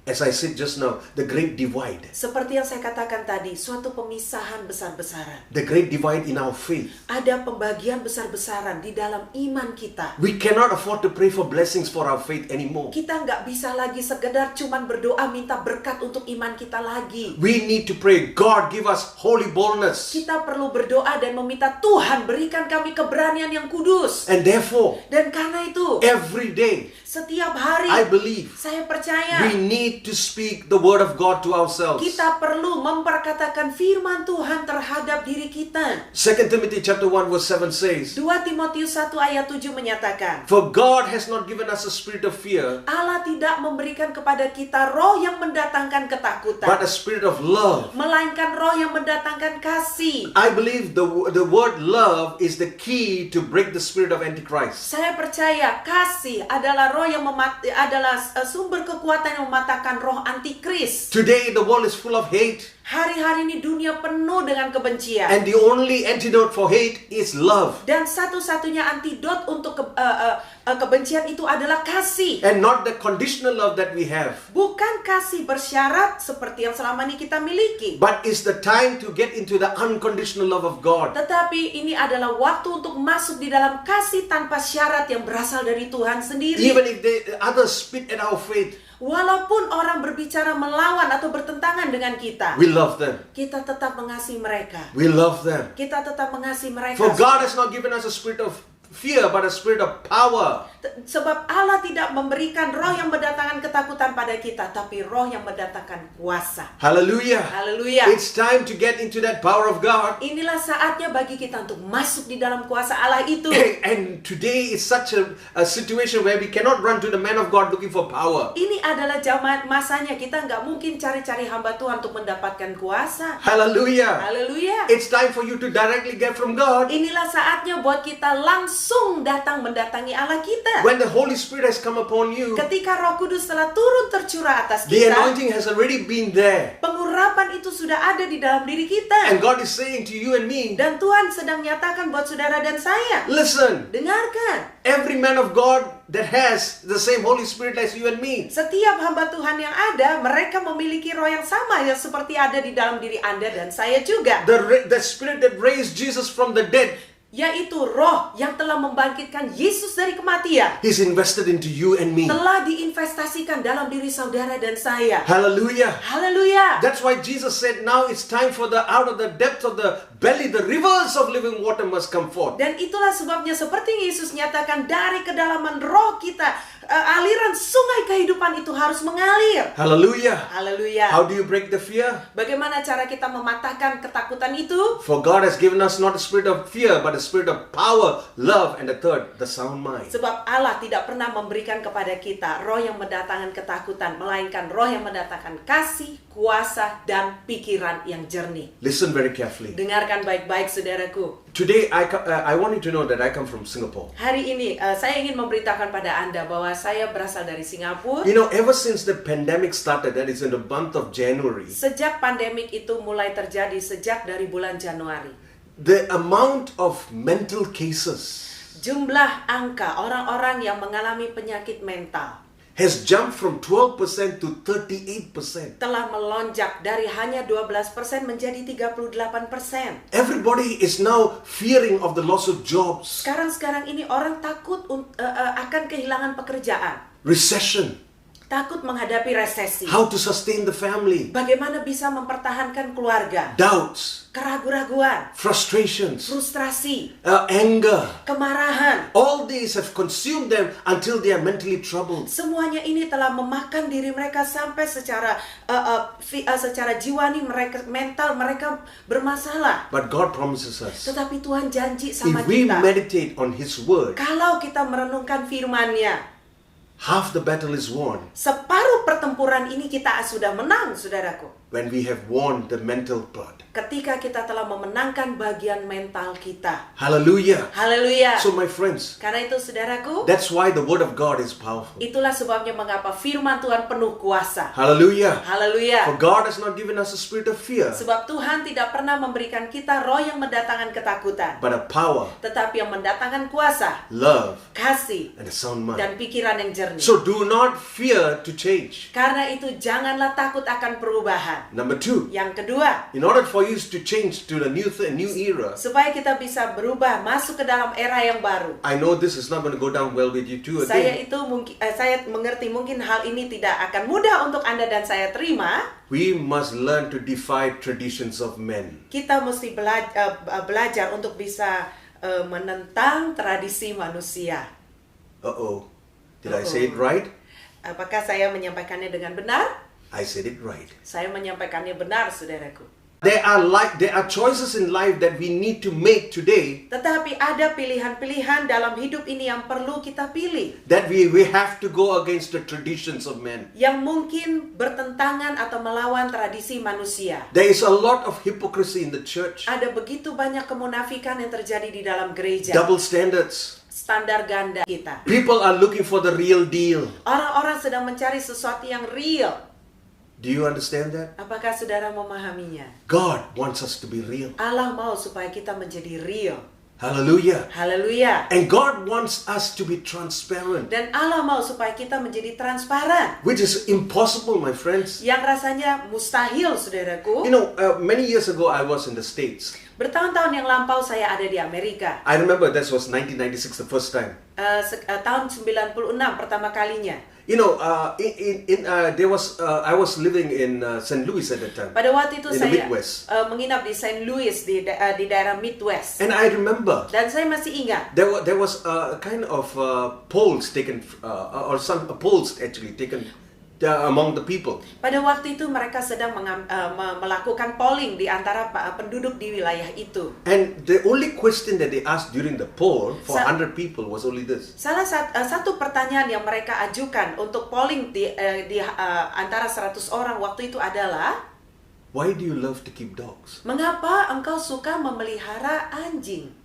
As I said just now, the great divide. Seperti yang saya katakan tadi, suatu pemisahan besar-besaran. The great divide in our faith. Ada pembagian besar-besaran di dalam iman kita. We cannot afford to pray for blessings for our faith anymore. Kita nggak bisa lagi sekedar cuman berdoa minta berkat untuk iman kita lagi. We need to pray, God, give us holy boldness. Kita perlu berdoa dan meminta Tuhan berikan kami keberanian yang kudus. And therefore, Dan karena itu, every day, setiap hari, I believe saya percaya, we need to speak the word of God to ourselves. kita perlu memperkatakan firman Tuhan terhadap diri kita. 2 Timothy chapter 1 verse 7 says, 2 Timotius 1 ayat 7 menyatakan, For God has not given us a spirit of fear, Allah tidak memberikan kepada kita roh yang mendatangkan ketakutan, but a spirit of love. melainkan roh yang mendatangkan kasih. I believe the word love is the key to break the spirit of Antichrist. Saya percaya kasih adalah roh yang adalah sumber kekuatan yang mematahkan roh antikris. Today the world is full of hate, Hari-hari ini dunia penuh dengan kebencian. and the only antidote for hate is love, Dan satu-satunya antidot untuk kebencian itu adalah kasih. and not the conditional love that we have. Bukan kasih bersyarat seperti yang selama ini kita miliki. But it's the time to get into the unconditional love of God. Tetapi ini adalah waktu untuk masuk di dalam kasih tanpa syarat yang berasal dari Tuhan sendiri. Even if others spit at our faith, Walaupun orang berbicara melawan atau bertentangan dengan kita, we love them. kita tetap mengasihi mereka. We love them. Kita tetap mengasihi mereka. For God has not given us a spirit of fear, but a spirit of power. Sebab Allah tidak memberikan roh yang mendatangkan ketakutan pada kita, tapi roh yang mendatangkan kuasa. Hallelujah. Haleluya. It's time to get into that power of God. Inilah saatnya bagi kita untuk masuk di dalam kuasa Allah itu. And today is such a situation where we cannot run to the man of God looking for power. Ini adalah zaman masanya kita nggak mungkin cari-cari hamba Tuhan untuk mendapatkan kuasa. Hallelujah. Haleluya. It's time for you to directly get from God. Inilah saatnya buat kita langsung datang mendatangi Allah kita. When the Holy Spirit has come upon you, Ketika Roh Kudus telah turun tercurah atas the kita, anointing has already been there. pengurapan itu sudah ada di dalam diri kita. And God is saying to you and me, Dan Tuhan sedang nyatakan buat saudara dan saya, listen, dengarkan. every man of God that has the same Holy Spirit as you and me, Setiap hamba Tuhan yang ada, mereka memiliki roh yang sama yang seperti ada di dalam diri Anda dan saya juga. the Spirit that raised Jesus from the dead, Yaitu roh yang telah membangkitkan Yesus dari kematian. He's invested into you and me. Telah diinvestasikan dalam diri saudara dan saya. Hallelujah. Haleluya. That's why Jesus said, now it's time for out of the depths of the belly, the rivers of living water must come forth. Dan itulah sebabnya seperti Yesus nyatakan dari kedalaman roh kita, aliran sungai kehidupan itu harus mengalir. Hallelujah. Haleluya. How do you break the fear? Bagaimana cara kita mematahkan ketakutan itu? For God has given us not a spirit of fear, but a spirit of power, love, and the third, the sound mind. Sebab Allah tidak pernah memberikan kepada kita roh yang mendatangkan ketakutan, melainkan roh yang mendatangkan kasih, kuasa, dan pikiran yang jernih. Listen very carefully. Dengarkan baik-baik saudaraku. Today, I want you to know that I come from Singapore. Hari ini saya ingin memberitakan pada Anda bahwa saya berasal dari Singapura. You know, ever since the pandemic started, that is in the month of January, Sejak pandemik itu mulai terjadi sejak dari bulan Januari, the amount of mental cases jumlah angka orang-orang yang mengalami penyakit mental has jumped from 12% to 38%. telah melonjak dari hanya 12% menjadi 38%. Everybody is now fearing of the loss of jobs, Sekarang ini orang takut akan kehilangan pekerjaan, recession, takut menghadapi resesi. how to sustain the family, Bagaimana bisa mempertahankan keluarga? doubts, Keraguan-raguan, frustrations, frustrasi, anger. kemarahan. All these have consumed them until they are mentally troubled. Semuanya ini telah memakan diri mereka sampai secara jiwani mereka, mental mereka bermasalah. But God promises us, Tetapi Tuhan janji sama if we kita, meditate on His word, kalau kita merenungkan firman-Nya, half the battle is won separuh pertempuran ini kita sudah menang, saudaraku. when we have won the mental part. Ketika kita telah memenangkan bagian mental kita. Hallelujah. Haleluya. So my friends, Karena itu saudaraku, that's why the word of God is powerful. itulah sebabnya mengapa firman Tuhan penuh kuasa. Hallelujah. Haleluya. For God has not given us a spirit of fear, Sebab Tuhan tidak pernah memberikan kita roh yang mendatangkan ketakutan, but a power, tetapi yang mendatangkan kuasa, love, kasih, and a sound mind. dan pikiran yang jernih. So do not fear to change. Karena itu janganlah takut akan perubahan. Number two, Yang kedua, in order for you to change to the new era, supaya kita bisa berubah masuk ke dalam era yang baru. I know this is not going to go down well with you too Saya again. itu saya mengerti mungkin hal ini tidak akan mudah untuk Anda dan saya terima. We must learn to defy traditions of men. Kita mesti belajar untuk bisa menentang tradisi manusia. Uh-oh. Did I say it right? Apakah saya menyampaikannya dengan benar? I said it right. Saya menyampaikannya benar, saudaraku. There are choices in life that we need to make today, Tetapi ada pilihan-pilihan dalam hidup ini yang perlu kita pilih, that we have to go against the traditions of men. yang mungkin bertentangan atau melawan tradisi manusia. There is a lot of hypocrisy in the church, Ada begitu banyak kemunafikan yang terjadi di dalam gereja. double standards. Standar ganda kita. People are looking for the real deal. Orang-orang sedang mencari sesuatu yang real. Do you understand that? Apakah saudara memahaminya? God wants us to be real. Allah mau supaya kita menjadi real. Hallelujah. Haleluya. And God wants us to be transparent, Dan Allah mau supaya kita menjadi transparan. which is impossible, my friends. Yang rasanya mustahil, saudaraku. You know, many years ago I was in the States. Bertahun-tahun yang lampau saya ada di Amerika. I remember that was 1996 the first time. Tahun 96 pertama kalinya. You know, I was living in St. Louis at that time. Pada waktu itu In the saya Midwest. menginap di St. Louis di daerah Midwest. And I remember Dan saya masih ingat there was a kind of polls taken, or some polls actually taken among the people. pada waktu itu mereka sedang melakukan polling di antara penduduk di wilayah itu. And the only question that they asked during the poll for Sa- 100 people was only this. Satu pertanyaan yang mereka ajukan untuk polling di antara 100 orang waktu itu adalah, Why do you love to keep dogs? mengapa engkau suka memelihara anjing?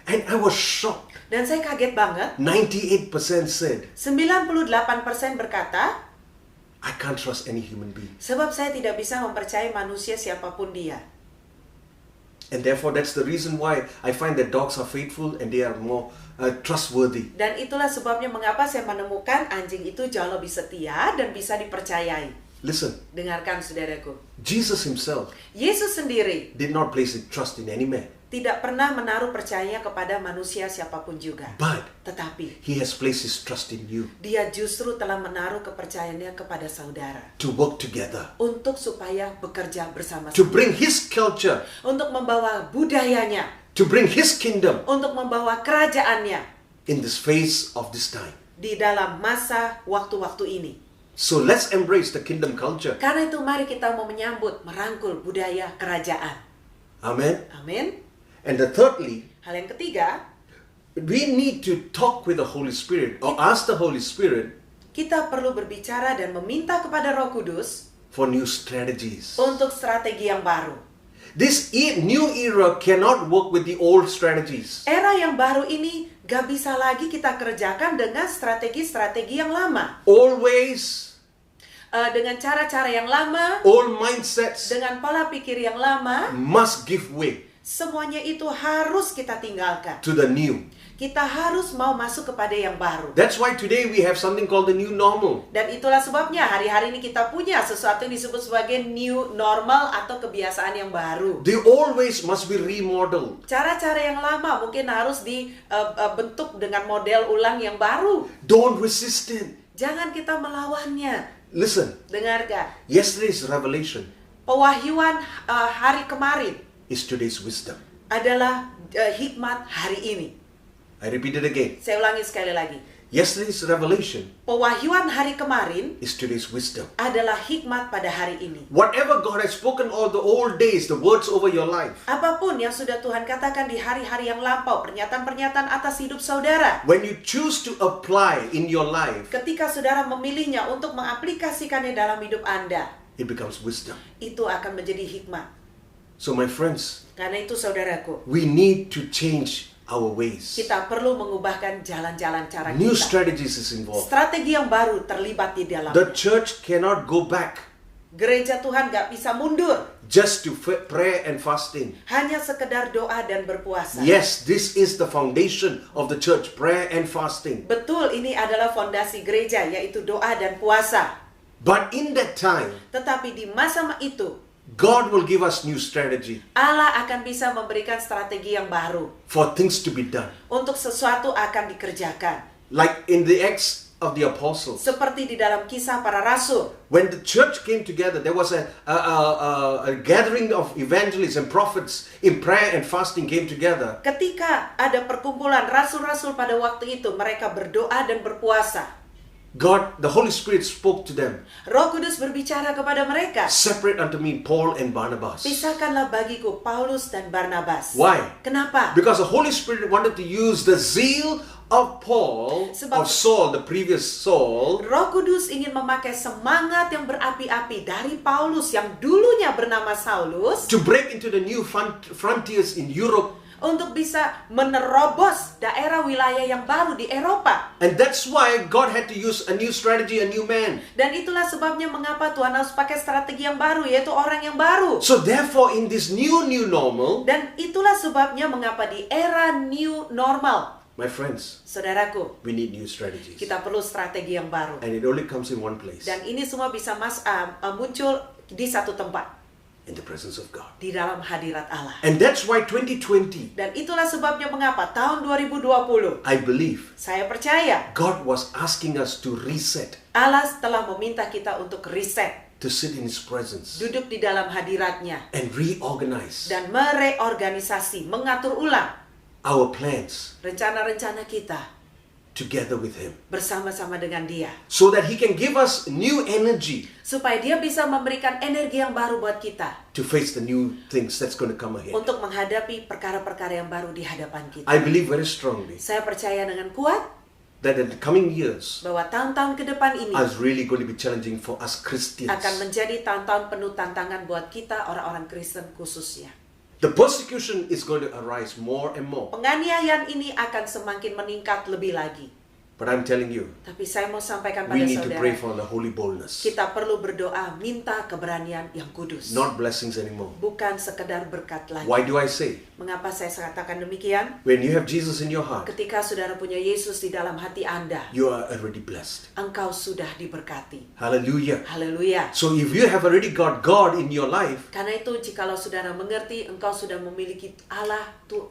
And I was shocked. Dan saya kaget banget. 98% said, 98% berkata, I can't trust any human being. sebab saya tidak bisa mempercayai manusia siapapun dia. And therefore, that's the reason why I find that dogs are faithful and they are more trustworthy. Dan itulah sebabnya mengapa saya menemukan anjing itu jauh lebih setia dan bisa dipercayai. Listen, Dengarkan saudaraku. Jesus himself Yesus sendiri did not place his trust in any man, tidak pernah menaruh percaya kepada manusia siapapun juga. but Tetapi he has placed his trust in you dia justru telah menaruh kepercayaannya kepada saudara. to work together, Untuk supaya bekerja to bersama-sama. bring his culture, Untuk membawa budayanya. to bring his kingdom Untuk membawa kerajaannya in this phase of this time. di dalam masa waktu-waktu ini. So let's embrace the kingdom culture. Karena itu mari kita mau menyambut, merangkul budaya kerajaan. Amen. Amin. And thirdly, Hal yang ketiga, we need to talk with the Holy Spirit or ask the Holy Spirit kita perlu berbicara dan meminta kepada Roh Kudus for new strategies. untuk strategi yang baru. This new era cannot work with the old strategies. Era yang baru ini gak bisa lagi kita kerjakan dengan strategi-strategi yang lama. Always, Dengan cara-cara yang lama, old mindsets dengan pola pikir yang lama, must give way semuanya itu harus kita tinggalkan. to the new. Kita harus mau masuk kepada yang baru. That's why today we have something called the new normal. Dan itulah sebabnya hari-hari ini kita punya sesuatu yang disebut sebagai new normal atau kebiasaan yang baru. They always must be remodeled. Cara-cara yang lama mungkin harus dibentuk dengan model ulang yang baru. Don't resist it. Jangan kita melawannya. Listen, Dengarkan, yesterday's revelation pewahyuan hari kemarin is today's wisdom. adalah hikmat hari ini. I repeat it again. Saya ulangi sekali lagi. Yesterday's revelation Pewahyuan hari kemarin is today's wisdom. adalah hikmat pada hari ini. Whatever God has spoken all the old days, the words over your life, Apapun yang sudah Tuhan katakan di hari-hari yang lampau, pernyataan-pernyataan atas hidup saudara, when you choose to apply in your life, ketika saudara memilihnya untuk mengaplikasikannya dalam hidup Anda, it becomes wisdom. itu akan menjadi hikmat. So my friends, Karena itu saudaraku, we need to change our ways. kita perlu mengubahkan jalan-jalan cara New kita. strategies is involved. Strategi yang baru terlibat di dalamnya. The church cannot go back Gereja Tuhan gak bisa mundur. just to prayer and fasting. Hanya sekedar doa dan berpuasa. Yes, this is the foundation of the church, prayer and fasting. Betul, ini adalah fondasi gereja, yaitu doa dan puasa. But in that time, Tetapi di masa itu, God will give us new strategy Allah akan bisa memberikan strategi yang baru. for things to be done. Untuk sesuatu akan dikerjakan. Like in the Acts of the Apostles. Seperti di dalam Kisah Para Rasul. When the church came together, there was a gathering of evangelists and prophets in prayer and fasting came together. Ketika ada perkumpulan rasul-rasul pada waktu itu, mereka berdoa dan berpuasa. God, the Holy Spirit spoke to them. Roh Kudus berbicara kepada mereka. Separate unto me Paul and Barnabas. Pisahkanlah bagiku Paulus dan Barnabas. Why? Kenapa? Because the Holy Spirit wanted to use the zeal of Paul, Sebab- of Saul, the previous Saul, Roh Kudus ingin memakai semangat yang berapi-api dari Paulus yang dulunya bernama Saulus to break into the new frontiers in Europe. untuk bisa menerobos daerah wilayah yang baru di Eropa. And that's why God had to use a new strategy, a new man. Dan itulah sebabnya mengapa Tuhan harus pakai strategi yang baru, yaitu orang yang baru. So therefore, in this new normal, Dan itulah sebabnya mengapa di era new normal, my friends, saudaraku, we need new strategies. kita perlu strategi yang baru. And it only comes in one place. Dan ini semua bisa muncul di satu tempat. in the presence of God. di dalam hadirat Allah. And that's why 2020, Dan itulah sebabnya mengapa tahun 2020 I believe, saya percaya God was asking us to reset, Allah telah meminta kita untuk reset, to sit in His presence, duduk di dalam hadiratnya and reorganize dan mereorganisasi, mengatur ulang our plans rencana-rencana kita together with Him, bersama-sama dengan Dia, so that He can give us new energy supaya Dia bisa memberikan energi yang baru buat kita to face the new things that's going to come ahead. untuk menghadapi perkara-perkara yang baru di hadapan kita. I believe very strongly Saya percaya dengan kuat that in the coming years bahwa tahun-tahun ke depan ini is really going to be challenging for us Christians. akan menjadi tahun-tahun penuh tantangan buat kita orang-orang Kristen khususnya. The persecution is going to arise more and more. Penganiayaan ini akan semakin meningkat lebih lagi. But I'm telling you, Tapi saya mau sampaikan we pada need to pray saudara, for the holy boldness, kita perlu berdoa minta keberanian yang kudus. not blessings anymore. Bukan sekedar berkat lagi. Why do I say? Mengapa saya katakan demikian? When you have Jesus in your heart, Ketika saudara punya Yesus di dalam hati Anda, you are already blessed. engkau sudah diberkati. Hallelujah. Haleluya. So if you have already got God in your life, Karena itu jikalau saudara mengerti engkau sudah memiliki Allah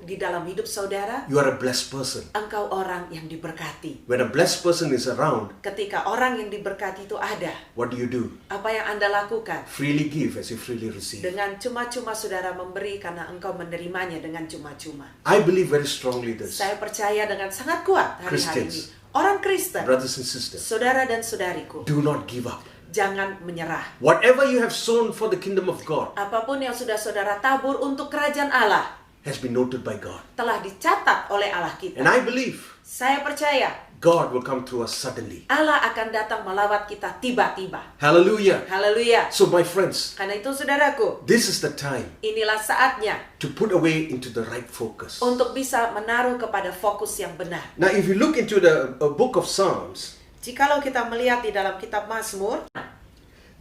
di dalam hidup saudara, you are a blessed person. engkau orang yang diberkati. When a blessed person is around, Ketika orang yang diberkati itu ada, what do? apa yang Anda lakukan? Freely give as you freely receive. Dengan cuma-cuma saudara memberi karena engkau menerimanya dengan cuma-cuma. I believe very strongly this. Saya percaya dengan sangat kuat hari-hari ini. Christians, Orang Kristen, brothers and sisters, saudara dan saudariku, do not give up. jangan menyerah. Whatever you have sown for the kingdom of God Apapun yang sudah saudara tabur untuk kerajaan Allah, has been noted by God. telah dicatat oleh Allah kita. And I believe Saya percaya God will come to us suddenly. Allah akan datang melawat kita tiba-tiba. Hallelujah. Haleluya. So my friends, Karena itu saudaraku, this is the time inilah saatnya to put away into the right focus. untuk bisa menaruh kepada fokus yang benar. Now if you look into the book of Psalms, Jikalau kita melihat di dalam kitab Mazmur,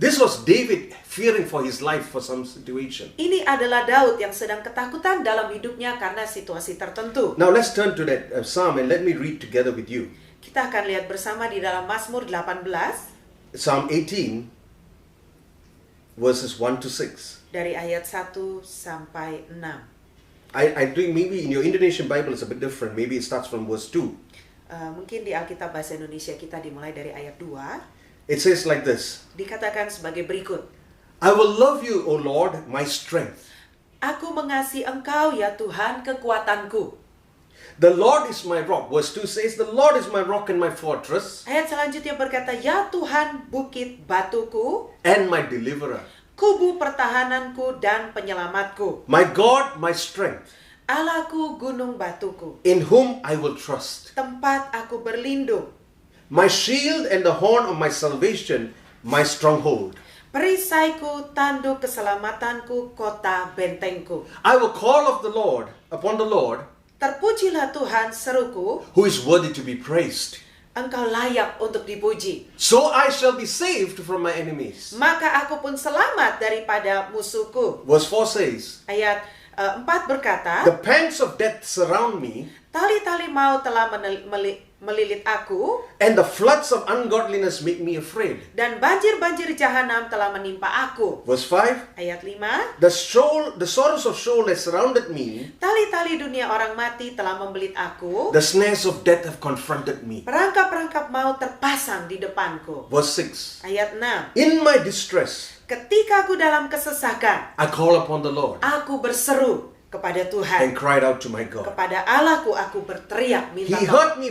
this was David fearing for his life for some situation. ini adalah Daud yang sedang ketakutan dalam hidupnya karena situasi tertentu. Now let's turn to that psalm and let me read together with you. Kita akan lihat bersama di dalam Mazmur 18 Psalm 18 verses 1 to 6. dari ayat 1 sampai 6. I think maybe in your Indonesian Bible it's a bit different. Maybe it starts from verse 2. Mungkin di Alkitab Bahasa Indonesia kita dimulai dari ayat 2. It says like this. Dikatakan sebagai berikut. I will love you, O Lord, my strength. Aku mengasihi Engkau ya Tuhan kekuatanku. The Lord is my rock. Verse 2 says, the Lord is my rock and my fortress Ayat selanjutnya berkata, ya Tuhan bukit batuku, and my deliverer. kubu pertahananku dan penyelamatku. My God, my strength, Allahku gunung batuku, in whom I will trust. tempat aku berlindung. My shield and the horn of my salvation, my stronghold. Perisaiku, tanduk keselamatanku, kota bentengku. I will call upon the Lord, Terpujilah Tuhan seruku, who is worthy to be praised. Engkau layak untuk dipuji. So I shall be saved from my enemies. Maka aku pun selamat daripada musuhku. Verse 4 says, Ayat 4 berkata, the pangs of death surround me, tali-tali maut telah melilit aku, and the floods of ungodliness make me afraid. dan banjir-banjir jahanam telah menimpa aku. Verse 5, Ayat 5, the sorrows of Sheol has surrounded me, tali-tali dunia orang mati telah membelit aku, the snares of death have confronted me. perangkap-perangkap maut terpasang di depanku. Verse 6, Ayat 6, in my distress, ketika aku dalam kesesakan, I call upon the Lord aku berseru kepada and Tuhan. cried out to my God. Kepada Allahku aku berteriak minta He tolong.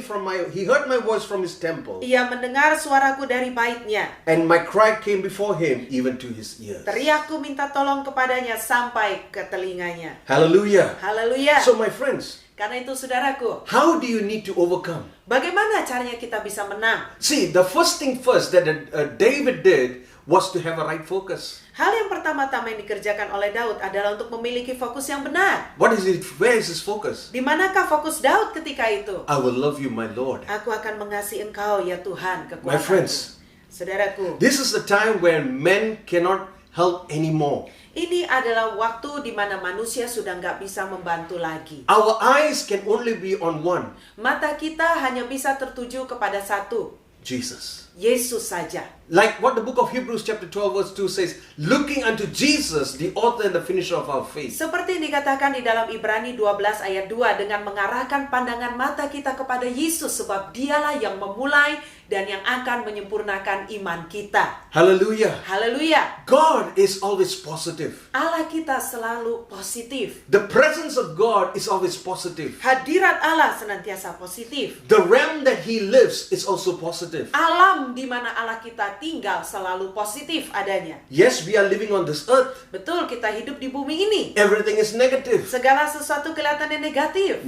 heard my voice from his temple, Ia mendengar suaraku dari baitnya. and my cry came before him even to his ears. Teriakku minta tolong kepadanya sampai ke telinganya. Hallelujah. Haleluya. So my friends, Karena itu saudaraku, how do you need to overcome? bagaimana caranya kita bisa menang? See, the first thing first that David did was to have a right focus. Hal yang pertama-tama yang dikerjakan oleh Daud adalah untuk memiliki fokus yang benar. What is it? Where is his focus? Di manakah fokus Daud ketika itu? I will love you, my Lord. Aku akan mengasihi Engkau ya Tuhan kekuatanku. My friends, Saudaraku, this is the time where men cannot help anymore. ini adalah waktu di mana manusia sudah nggak bisa membantu lagi. Our eyes can only be on one. Mata kita hanya bisa tertuju kepada satu. Jesus. Yesus saja. Like what the book of Hebrews chapter 12 verse 2 says, looking unto Jesus, the author and the finisher of our faith. Seperti yang dikatakan di dalam Ibrani 12 ayat 2, dengan mengarahkan pandangan mata kita kepada Yesus, sebab dialah yang memulai dan yang akan menyempurnakan iman kita. Hallelujah. Haleluya. God is always positive. Allah kita selalu positif. The presence of God is always positive. Hadirat Allah senantiasa positif. The realm that He lives is also positive. Alam di mana Allah kita tinggal selalu positif adanya. Yes, we are living on this earth. Betul, kita hidup di bumi ini. Everything is negative. Segala sesuatu kelihatannya negatif.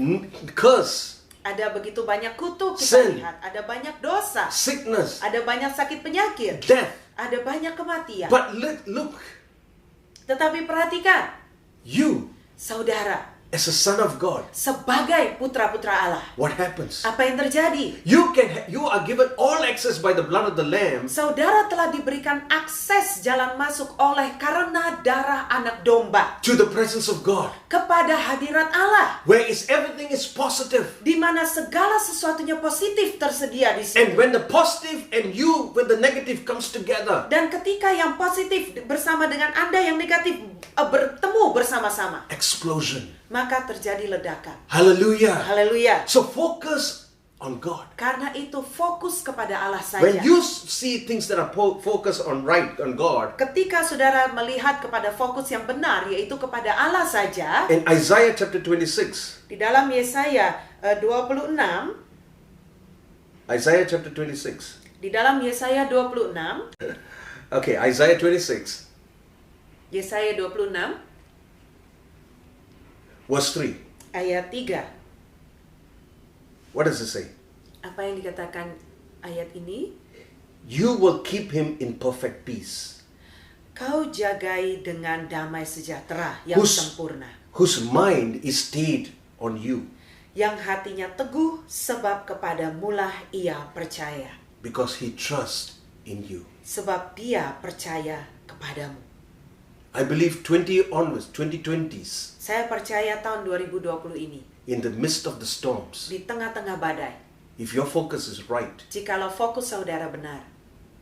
Curse, Ada begitu banyak kutuk kita Sin. lihat. Ada banyak dosa. sickness, Ada banyak sakit penyakit. death. Ada banyak kematian. But look, Tetapi perhatikan, you saudara, as a son of God, sebagai putra-putra Allah, what happens? apa yang terjadi? You are given all access by the blood of the Lamb Saudara telah diberikan akses jalan masuk oleh karena darah anak domba to the presence of God, kepada hadirat Allah, where everything is positive. di mana segala sesuatunya positif tersedia di And situ. when the positive and you with the negative comes together, Dan ketika yang positif bersama dengan Anda yang negatif bertemu bersama-sama, explosion. maka terjadi ledakan. Hallelujah. Haleluya. So focus on God. Karena itu fokus kepada Allah When saja. you see things that are focused on God, Ketika saudara melihat kepada fokus yang benar, yaitu kepada Allah saja, in Isaiah chapter 26, di dalam Yesaya 26, Isaiah chapter 26. di dalam Yesaya 26, Okay, Isaiah 26, Yesaya 26 verse 3. ayat 3. What does it say? Apa yang dikatakan ayat ini? You will keep him in perfect peace, Kau jagai dengan damai sejahtera yang Whose- sempurna, whose mind is stayed on you, yang hatinya teguh sebab kepadamulah ia percaya, because he trusts in you. sebab dia percaya kepadamu. I believe 2020s, Saya percaya tahun 2020 ini, in the midst of the storms, di tengah-tengah badai, if your focus is right, jikalau fokus saudara benar,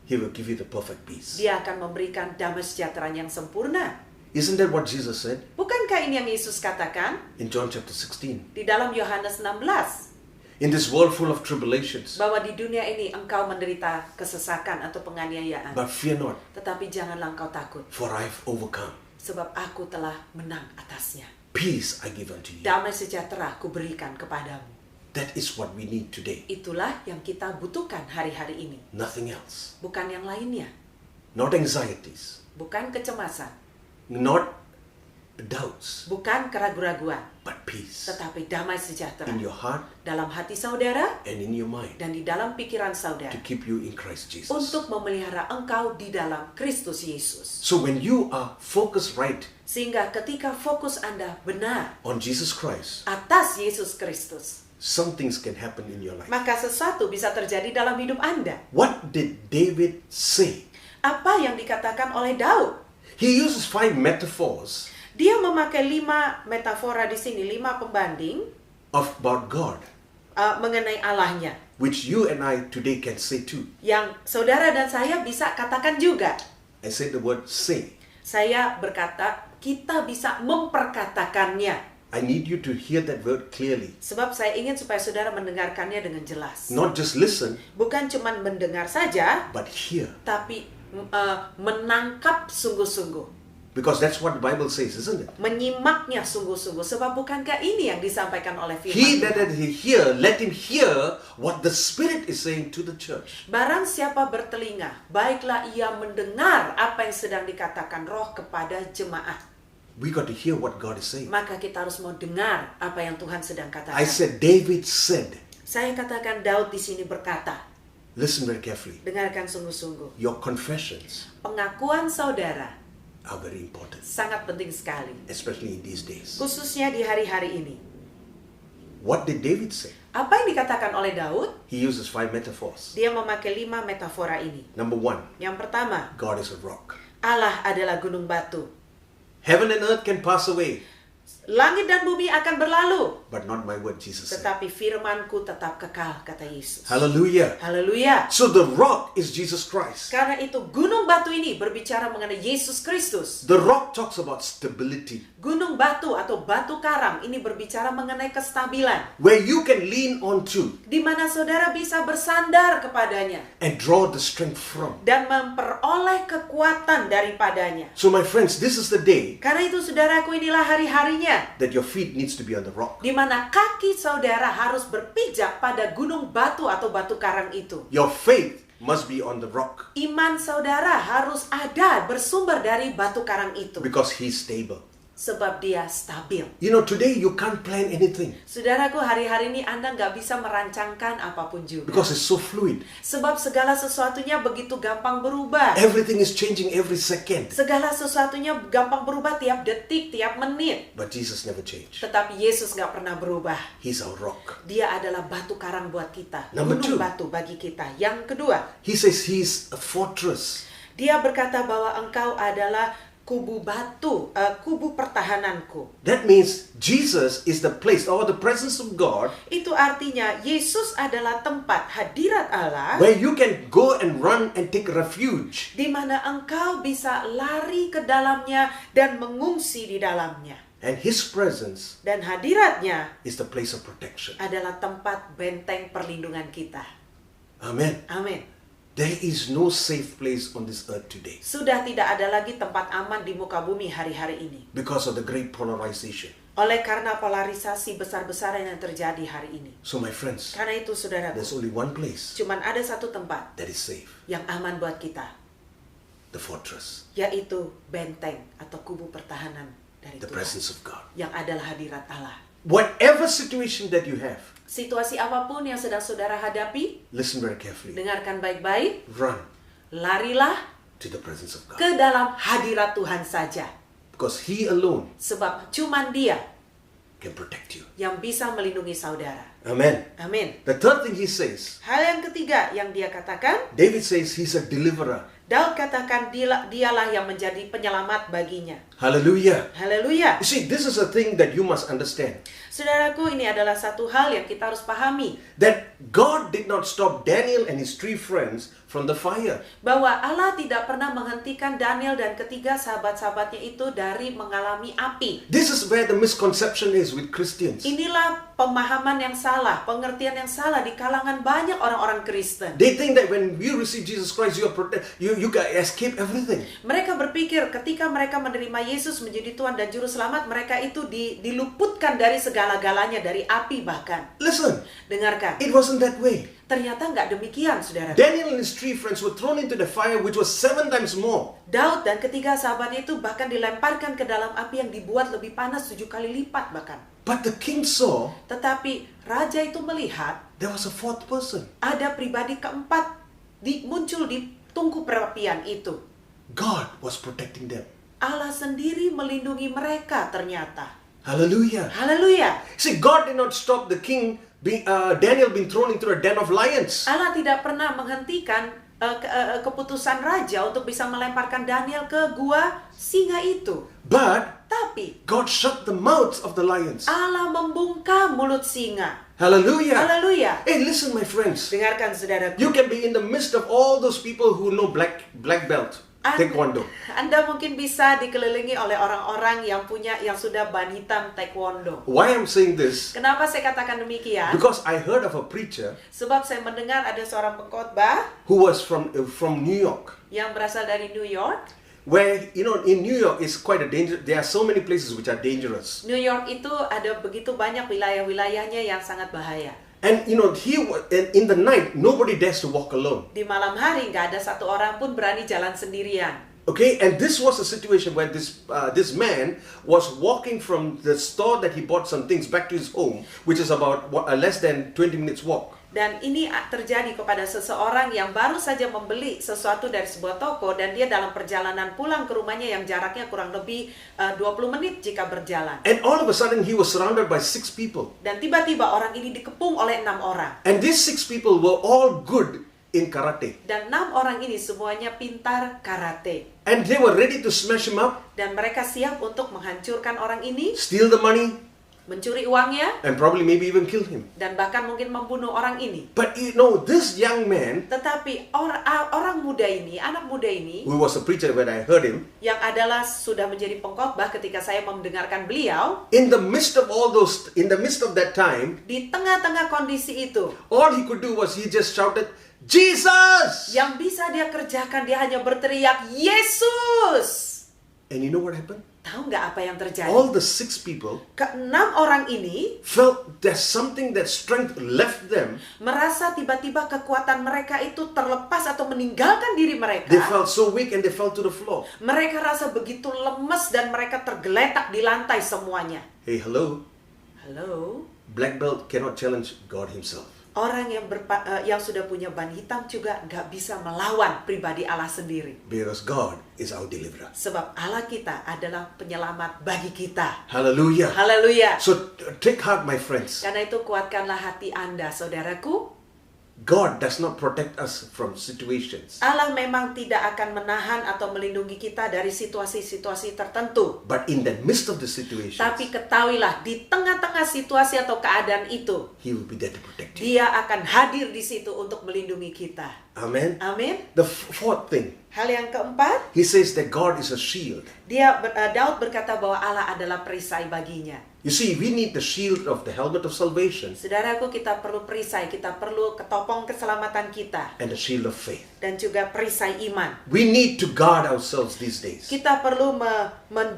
he will give you the perfect peace. dia akan memberikan damai sejahtera yang sempurna. Isn't that what Jesus said Bukankah ini yang Yesus katakan in John chapter 16? di dalam Yohanes 16? In this world full of tribulations, Bahwa di dunia ini engkau menderita kesesakan atau penganiayaan. but fear not, Tetapi janganlah engkau takut, for I have overcome. sebab aku telah menang atasnya. Peace I give unto you. Damai sejahtera aku berikan kepadamu. That is what we need today. Itulah yang kita butuhkan hari-hari ini. Nothing else. Bukan yang lainnya. Not anxieties, Bukan kecemasan. not doubts, Bukan keraguan-raguan. but peace Tetapi damai sejahtera. in your heart Dalam hati saudara and in your mind, dan di dalam pikiran to saudara. keep you in Christ Jesus. Untuk memelihara engkau di dalam Kristus Yesus. So when you are focused right Sehingga ketika fokus Anda benar on Jesus Christ, atas Yesus Kristus, some things can happen in your life. maka sesuatu bisa terjadi dalam hidup Anda. What did David say? Apa yang dikatakan oleh Daud? He uses 5 metaphors Dia memakai 5 metafora di sini, 5 pembanding about God, mengenai Allahnya. which you and I today can say too. Yang saudara dan saya bisa katakan juga. I said the word say. Saya berkata, kita bisa memperkatakannya. I need you to hear that word clearly. Sebab saya ingin supaya saudara mendengarkannya dengan jelas. Not just listen, Bukan cuma mendengar saja, but hear. tapi menangkap sungguh-sungguh. Because that's what the Bible says, isn't it? Menyimaknya sungguh-sungguh. Sebab bukankah ini yang disampaikan oleh He firman that Tuhan? he hear, let him hear what the Spirit is saying to the church. Barang siapa bertelinga, baiklah ia mendengar apa yang sedang dikatakan roh kepada jemaat. We got to hear what God is saying. Maka kita harus mau dengar apa yang Tuhan sedang katakan. I said, David said, Saya katakan Daud di sini berkata, listen very carefully. dengarkan sungguh-sungguh. Your confessions Pengakuan saudara are very important, sangat penting sekali. especially in these days. Khususnya di hari-hari ini. What did David say? Apa yang dikatakan oleh Daud? He uses 5 metaphors. Dia memakai 5 metafora ini. Number 1, Yang pertama, God is a rock. Allah adalah gunung batu. Heaven and earth can pass away, Langit dan bumi akan berlalu, but not my word, Jesus said. tetapi firmanku tetap kekal, kata Yesus. Hallelujah. Haleluya. So the rock is Jesus Christ. Karena itu gunung batu ini berbicara mengenai Yesus Kristus. The rock talks about stability, Gunung batu atau batu karang ini berbicara mengenai kestabilan, where you can lean onto di mana saudara bisa bersandar kepadanya and draw the strength from. dan memperoleh kekuatan daripadanya. So my friends, this is the day Karena itu saudaraku, inilah hari-harinya that your feet needs to be on the rock. di mana kaki saudara harus berpijak pada gunung batu atau batu karang itu. Your faith must be on the rock Iman saudara harus ada bersumber dari batu karang itu, because he's stable. sebab dia stabil. You know, today you can't plan anything Saudaraku, hari-hari ini Anda nggak bisa merancangkan apapun juga. because it's so fluid. Sebab segala sesuatunya begitu gampang berubah. Everything is changing every second. Segala sesuatunya gampang berubah tiap detik, tiap menit. But Jesus never changed. Tetapi Yesus nggak pernah berubah. He's our rock. Dia adalah batu karang buat kita. Number Gunung two. batu bagi kita. Yang kedua, He says he's a fortress. dia berkata bahwa engkau adalah kubu batu, kubu pertahananku. That means Jesus is the place or the presence of God Itu artinya Yesus adalah tempat hadirat Allah where you can go and run and take refuge. di mana engkau bisa lari ke dalamnya dan mengungsi di dalamnya. And his presence Dan hadiratnya is the place of protection. adalah tempat benteng perlindungan kita. Amen. Amin. There is no safe place on this earth today Sudah tidak ada lagi tempat aman di muka bumi hari-hari ini. because of the great polarization. Oleh karena polarisasi besar-besaran yang terjadi hari ini. So my friends, Karena itu saudara, there's only one place cuman ada satu tempat that is safe, yang aman buat kita, the fortress, yaitu benteng atau kubu pertahanan dari the Tuhan, presence of God. yang adalah hadirat Allah. Whatever situation that you have, Situasi apapun yang sedang saudara hadapi, listen very carefully. dengarkan baik-baik, Run larilah to the presence of God ke dalam hadirat Tuhan saja. because he alone Sebab cuman Dia can protect you. yang bisa melindungi saudara. Amen. Amin. The third thing he says, Hal yang ketiga yang dia katakan, David says he's a deliverer. Daud katakan dialah yang menjadi penyelamat baginya. Hallelujah. Haleluya. You see, this is a thing that you must understand. Saudaraku, ini adalah satu hal yang kita harus pahami. That God did not stop Daniel and his 3 friends from the fire. Bahwa Allah tidak pernah menghentikan Daniel dan ketiga sahabat-sahabatnya itu dari mengalami api. This is where the misconception is with Christians. Inilah pemahaman yang salah, pengertian yang salah di kalangan banyak orang-orang Kristen. They think that when you receive Jesus Christ, you can escape everything. Mereka berpikir ketika mereka menerima Yesus menjadi Tuhan dan Juru Selamat, mereka itu diluputkan dari segala-galanya, dari api bahkan. Listen, Dengarkan, it wasn't that way. ternyata nggak demikian, saudara. Daniel and his 3 friends were thrown into the fire, which was 7 times more. Daud dan ketiga sahabatnya itu bahkan dilemparkan ke dalam api yang dibuat lebih panas 7 kali lipat bahkan. But the king saw Tetapi raja itu melihat there was a 4th person. ada pribadi keempat muncul di tungku perapian itu. God was protecting them. Allah sendiri melindungi mereka ternyata. Hallelujah. Haleluya. See, God did not stop the king, Daniel being thrown into a den of lions. Allah tidak pernah menghentikan keputusan raja untuk bisa melemparkan Daniel ke gua singa itu. But Tapi God shut the mouths of the lions. Allah membungkam mulut singa. Hallelujah. Haleluya. Hey, listen, my friends. Dengarkan saudaraku. You can be in the midst of all those people who know black belt, taekwondo. Anda mungkin bisa dikelilingi oleh orang-orang yang sudah ban hitam taekwondo. Why I'm saying this? Kenapa saya katakan demikian? Because I heard of a preacher Sebab saya mendengar ada seorang pengkhotbah who was from New York, yang berasal dari New York. where in New York is quite a danger. There are so many places which are dangerous. New York itu ada begitu banyak wilayah-wilayahnya yang sangat bahaya. And in the night, nobody dares to walk alone. Di malam hari nggak ada satu orang pun berani jalan sendirian. Okay, and this was a situation where this man was walking from the store that he bought some things back to his home, which is about less than 20 minutes walk. Dan ini terjadi kepada seseorang yang baru saja membeli sesuatu dari sebuah toko dan dia dalam perjalanan pulang ke rumahnya yang jaraknya kurang lebih 20 menit jika berjalan. And all of a sudden he was surrounded by 6 people. Dan tiba-tiba orang ini dikepung oleh 6 orang. And these 6 people were all good in karate. Dan 6 orang ini semuanya pintar karate. And they were ready to smash him up, Dan mereka siap untuk menghancurkan orang ini, steal the money, mencuri uangnya, and probably maybe even kill him. dan bahkan mungkin membunuh orang ini. But you know, this young man, Tetapi orang muda ini, anak muda ini, who was a preacher when I heard him, yang adalah sudah menjadi pengkhotbah ketika saya mendengarkan beliau, in the midst of that time, di tengah-tengah kondisi itu, all he could do was he just shouted, Jesus! yang bisa dia kerjakan, dia hanya berteriak, Yesus! And you know what happened? Tahu nggak apa yang terjadi? All the 6 people Ke-6 orang ini felt there's something that strength left them. merasa tiba-tiba kekuatan mereka itu terlepas atau meninggalkan diri mereka. They felt so weak and they fell to the floor. Mereka rasa begitu lemes dan mereka tergeletak di lantai semuanya. Hey, hello. Halo? Black belt cannot challenge God himself. Orang yang sudah punya ban hitam juga nggak bisa melawan pribadi Allah sendiri. Because God is our deliverer. Sebab Allah kita adalah penyelamat bagi kita. Hallelujah. Haleluya. So take heart, my friends. Karena itu kuatkanlah hati Anda, saudaraku. God does not protect us from situations. Allah memang tidak akan menahan atau melindungi kita dari situasi-situasi tertentu. But in the midst of the situations, Tapi ketahuilah, di tengah-tengah situasi atau keadaan itu, He will be there to protect you. Dia akan hadir di situ untuk melindungi kita. Amen. Amin. The fourth thing, Hal yang keempat, He says that God is a shield. Daud berkata bahwa Allah adalah perisai baginya. You see, we need the shield of the helmet of salvation Saudaraku, kita perlu perisai, kita perlu ketopong keselamatan kita, and the shield of faith. dan juga perisai iman. We need to guard ourselves these days. Kita perlu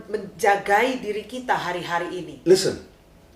menjagai diri kita hari-hari ini. Listen,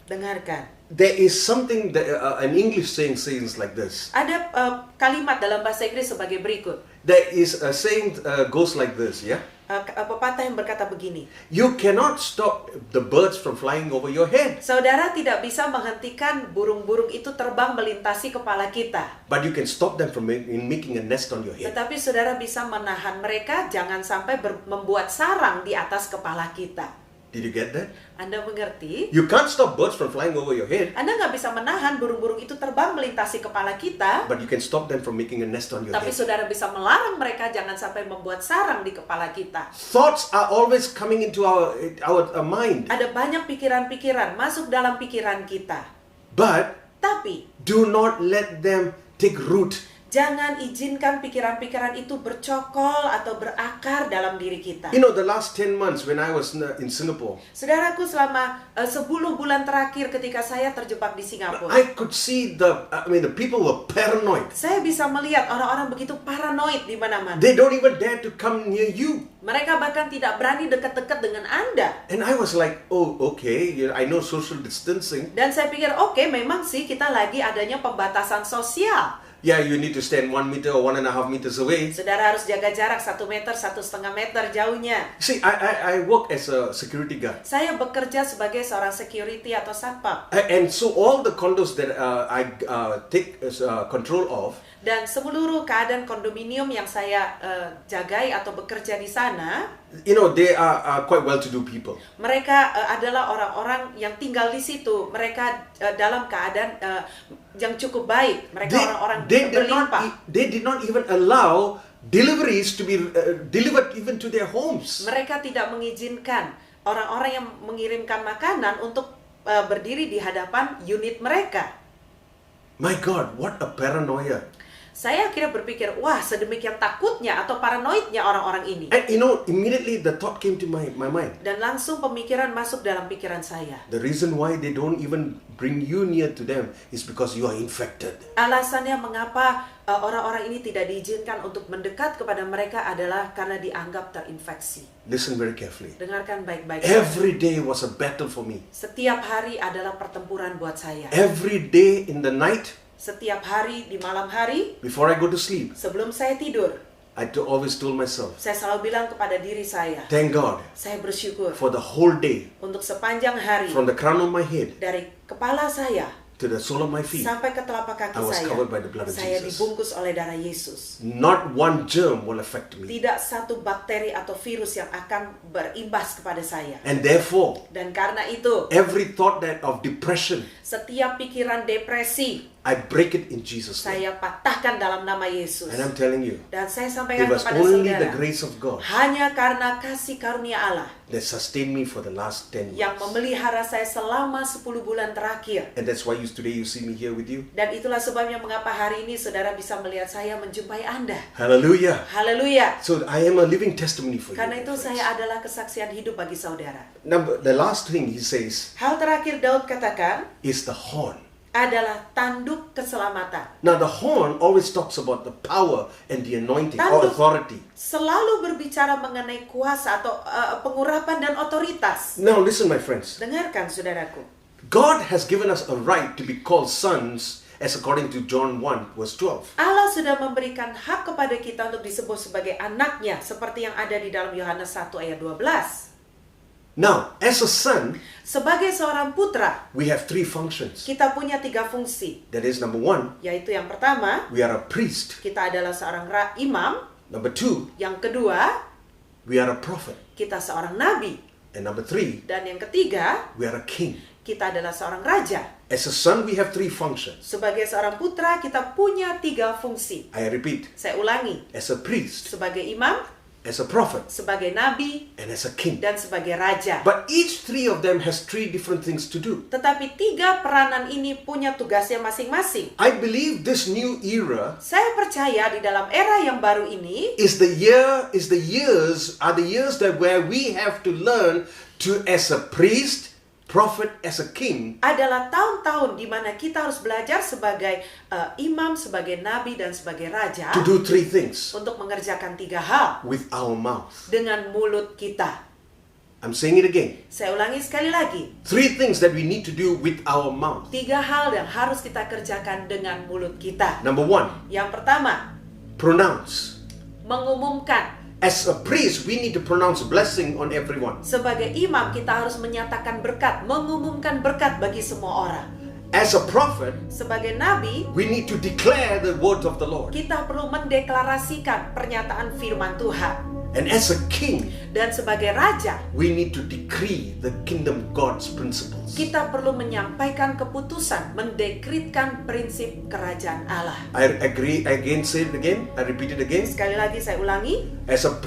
Dengarkan. there is something that an English saying says like this. Ada kalimat dalam bahasa Inggris sebagai berikut. There is a saying goes like this, yeah? Pepatah yang berkata begini. You cannot stop the birds from flying over your head, Saudara tidak bisa menghentikan burung-burung itu terbang melintasi kepala kita. but you can stop them from making a nest on your head. Tetapi saudara bisa menahan mereka jangan sampai membuat sarang di atas kepala kita. Did you get that? Anda mengerti? You can't stop birds from flying over your head, Anda nggak bisa menahan burung-burung itu terbang melintasi kepala kita. but you can stop them from making a nest on your Tapi head. saudara bisa melarang mereka jangan sampai membuat sarang di kepala kita. Thoughts are always coming into our mind, Ada banyak pikiran-pikiran masuk dalam pikiran kita. but Tapi do not let them take root. jangan izinkan pikiran-pikiran itu bercokol atau berakar dalam diri kita. You know, the last 10 months when I was in Singapore, Saudaraku, selama 10 bulan terakhir ketika saya terjebak di Singapura, I could see the people were paranoid. saya bisa melihat orang-orang begitu paranoid di mana-mana. They don't even dare to come near you. Mereka bahkan tidak berani dekat-dekat dengan Anda. And I was like, oh, okay, I know social distancing. Dan saya pikir, oke, memang sih kita lagi adanya pembatasan sosial. Yeah, you need to stand 1 meter or 1.5 meters away. Saudara harus jaga jarak 1 meter, 1,5 meter jauhnya. See, I work as a security guard. Saya bekerja sebagai seorang security atau satpam. And so all the condos that I take control of, Dan seluruh keadaan kondominium yang saya jagai atau bekerja di sana, you know, they are quite well-to-do people. mereka adalah orang-orang yang tinggal di situ. Mereka dalam keadaan yang cukup baik. Mereka orang-orang berlimpah. They did not even allow deliveries to be delivered even to their homes. Mereka tidak mengizinkan orang-orang yang mengirimkan makanan untuk berdiri di hadapan unit mereka. My God, what a paranoia. Saya akhirnya berpikir, wah, sedemikian takutnya atau paranoidnya orang-orang ini. And you know, immediately the thought came to my mind. Dan langsung pemikiran masuk dalam pikiran saya. The reason why they don't even bring you near to them is because you are infected. Alasannya mengapa orang-orang ini tidak diizinkan untuk mendekat kepada mereka adalah karena dianggap terinfeksi. Listen very carefully. Dengarkan baik-baik. Every day was a battle for me. Setiap hari adalah pertempuran buat saya. Every day in the night, Setiap hari di malam hari, before I go to sleep, sebelum saya tidur, I always told myself, saya selalu bilang kepada diri saya, thank God saya bersyukur for the whole day, untuk sepanjang hari, from the crown of my head dari kepala saya to the sole of my feet, sampai ke telapak kaki I was saya, covered by the blood of saya Jesus. dibungkus oleh darah Yesus. Not one germ will affect me. Tidak satu bakteri atau virus yang akan berimbas kepada saya. And therefore, Dan karena itu, every thought of depression, setiap pikiran depresi, I break it in Jesus' name. saya patahkan dalam nama Yesus. And I'm telling you, Dan saya it sampaikan was kepada only saudara, the grace of God hanya karena kasih karunia Allah that sustained me for the last 10 yang years. memelihara saya selama 10 bulan terakhir. And that's why today you see me here with you. Dan itulah sebabnya mengapa hari ini saudara bisa melihat saya menjumpai Anda. Hallelujah. Haleluya. So I am a living testimony for you. Karena my itu friends. saya adalah kesaksian hidup bagi saudara. The last thing he says Hal terakhir Daud katakan is the horn. adalah tanduk keselamatan. Now the horn always talks about the power and the anointing or Tanduk authority. selalu berbicara mengenai kuasa atau pengurapan dan otoritas. Now listen, my friends. Dengarkan saudaraku. God has given us a right to be called sons, as according to John 1 verse 12. Allah sudah memberikan hak kepada kita untuk disebut sebagai anaknya, seperti yang ada di dalam Yohanes 1 ayat 12. Now, as a son, Sebagai seorang putra, we have 3 functions. kita punya 3 fungsi. That is, number 1, Yaitu yang pertama, we are a priest. kita adalah seorang imam. Number 2, Yang kedua, we are a prophet. kita seorang nabi. And number 3, Dan yang ketiga, we are a king. kita adalah seorang raja. As a son, we have 3 functions. Sebagai seorang putra, kita punya 3 fungsi. I repeat, Saya ulangi, as a priest, sebagai imam, as a prophet, sebagai nabi, and as a king. dan sebagai raja. But each 3 of them has 3 different things to do. Tetapi 3 peranan ini punya tugasnya masing-masing. I believe this new era Saya percaya di dalam era yang baru ini are the years that where we have to learn to, as a priest, prophet, as a king, adalah tahun-tahun di mana kita harus belajar sebagai imam, sebagai nabi, dan sebagai raja to do 3 things untuk mengerjakan 3 hal with our mouth. dengan mulut kita. I'm saying it again. Saya ulangi sekali lagi. 3 things that we need to do with our mouth. 3 hal yang harus kita kerjakan dengan mulut kita. Number 1, Yang pertama, pronounce. mengumumkan. As a priest, we need to pronounce blessing on everyone. Sebagai imam, kita harus menyatakan berkat, mengumumkan berkat bagi semua orang. As a prophet, Sebagai nabi, we need to declare the word of the Lord. kita perlu mendeklarasikan pernyataan firman Tuhan. And as a king, Dan sebagai raja, we need to decree the kingdom God's principles. kita perlu menyampaikan keputusan, mendekritkan prinsip kerajaan Allah. I agree, say it again, I repeat it again. Sekali lagi saya ulangi, As a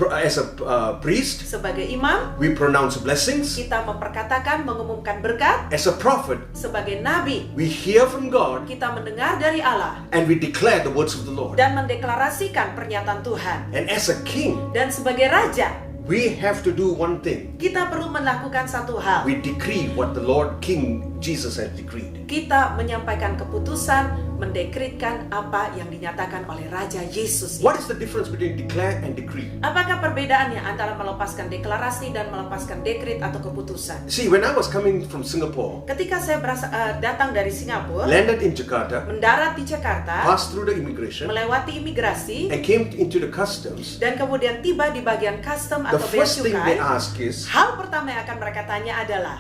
priest, sebagai imam, we pronounce blessings. kita memperkatakan, mengumumkan berkat. As a prophet, Sebagai nabi, we hear from God kita mendengar dari Allah and we declare the words of the Lord. dan mendeklarasikan pernyataan Tuhan. And as a king, Dan sebagai raja, we have to do one thing. kita perlu melakukan satu hal. We decree what the Lord King Jesus has decreed. Kita menyampaikan keputusan, mendekritkan apa yang dinyatakan oleh Raja Yesus. What is the difference between declare and decree? Apakah perbedaannya antara melepaskan deklarasi dan melepaskan dekrit atau keputusan? See, when I was coming from Singapore, Ketika saya datang dari Singapura, landed in Jakarta, mendarat di Jakarta, passed through the immigration, melewati imigrasi, and came into the customs, dan kemudian tiba di bagian custom the atau bea first thing they cukai, ask is hal pertama yang akan mereka tanya adalah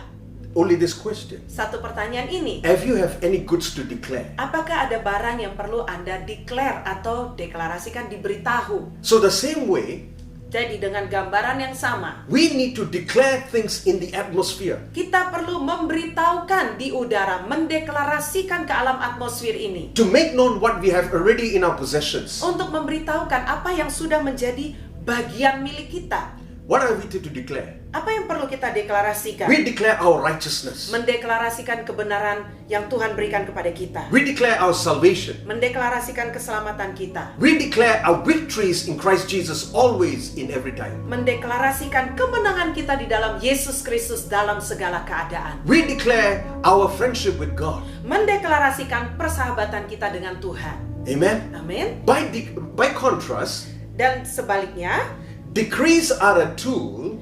only this question. satu pertanyaan ini. Have you have any goods to declare? Apakah ada barang yang perlu Anda declare atau deklarasikan, diberitahu? So the same way, Jadi dengan gambaran yang sama, we need to declare things in the atmosphere. kita perlu memberitahukan di udara, mendeklarasikan ke alam atmosfer ini. To make known what we have already in our possessions. Untuk memberitahukan apa yang sudah menjadi bagian milik kita. What are we to declare? Apa yang perlu kita deklarasikan? We declare our righteousness. Mendeklarasikan kebenaran yang Tuhan berikan kepada kita. We declare our salvation. Mendeklarasikan keselamatan kita. We declare our victories in Christ Jesus always in every time. Mendeklarasikan kemenangan kita di dalam Yesus Kristus dalam segala keadaan. We declare our friendship with God. Mendeklarasikan persahabatan kita dengan Tuhan. Amen. Amin. By contrast, Dan sebaliknya, decrees are a tool.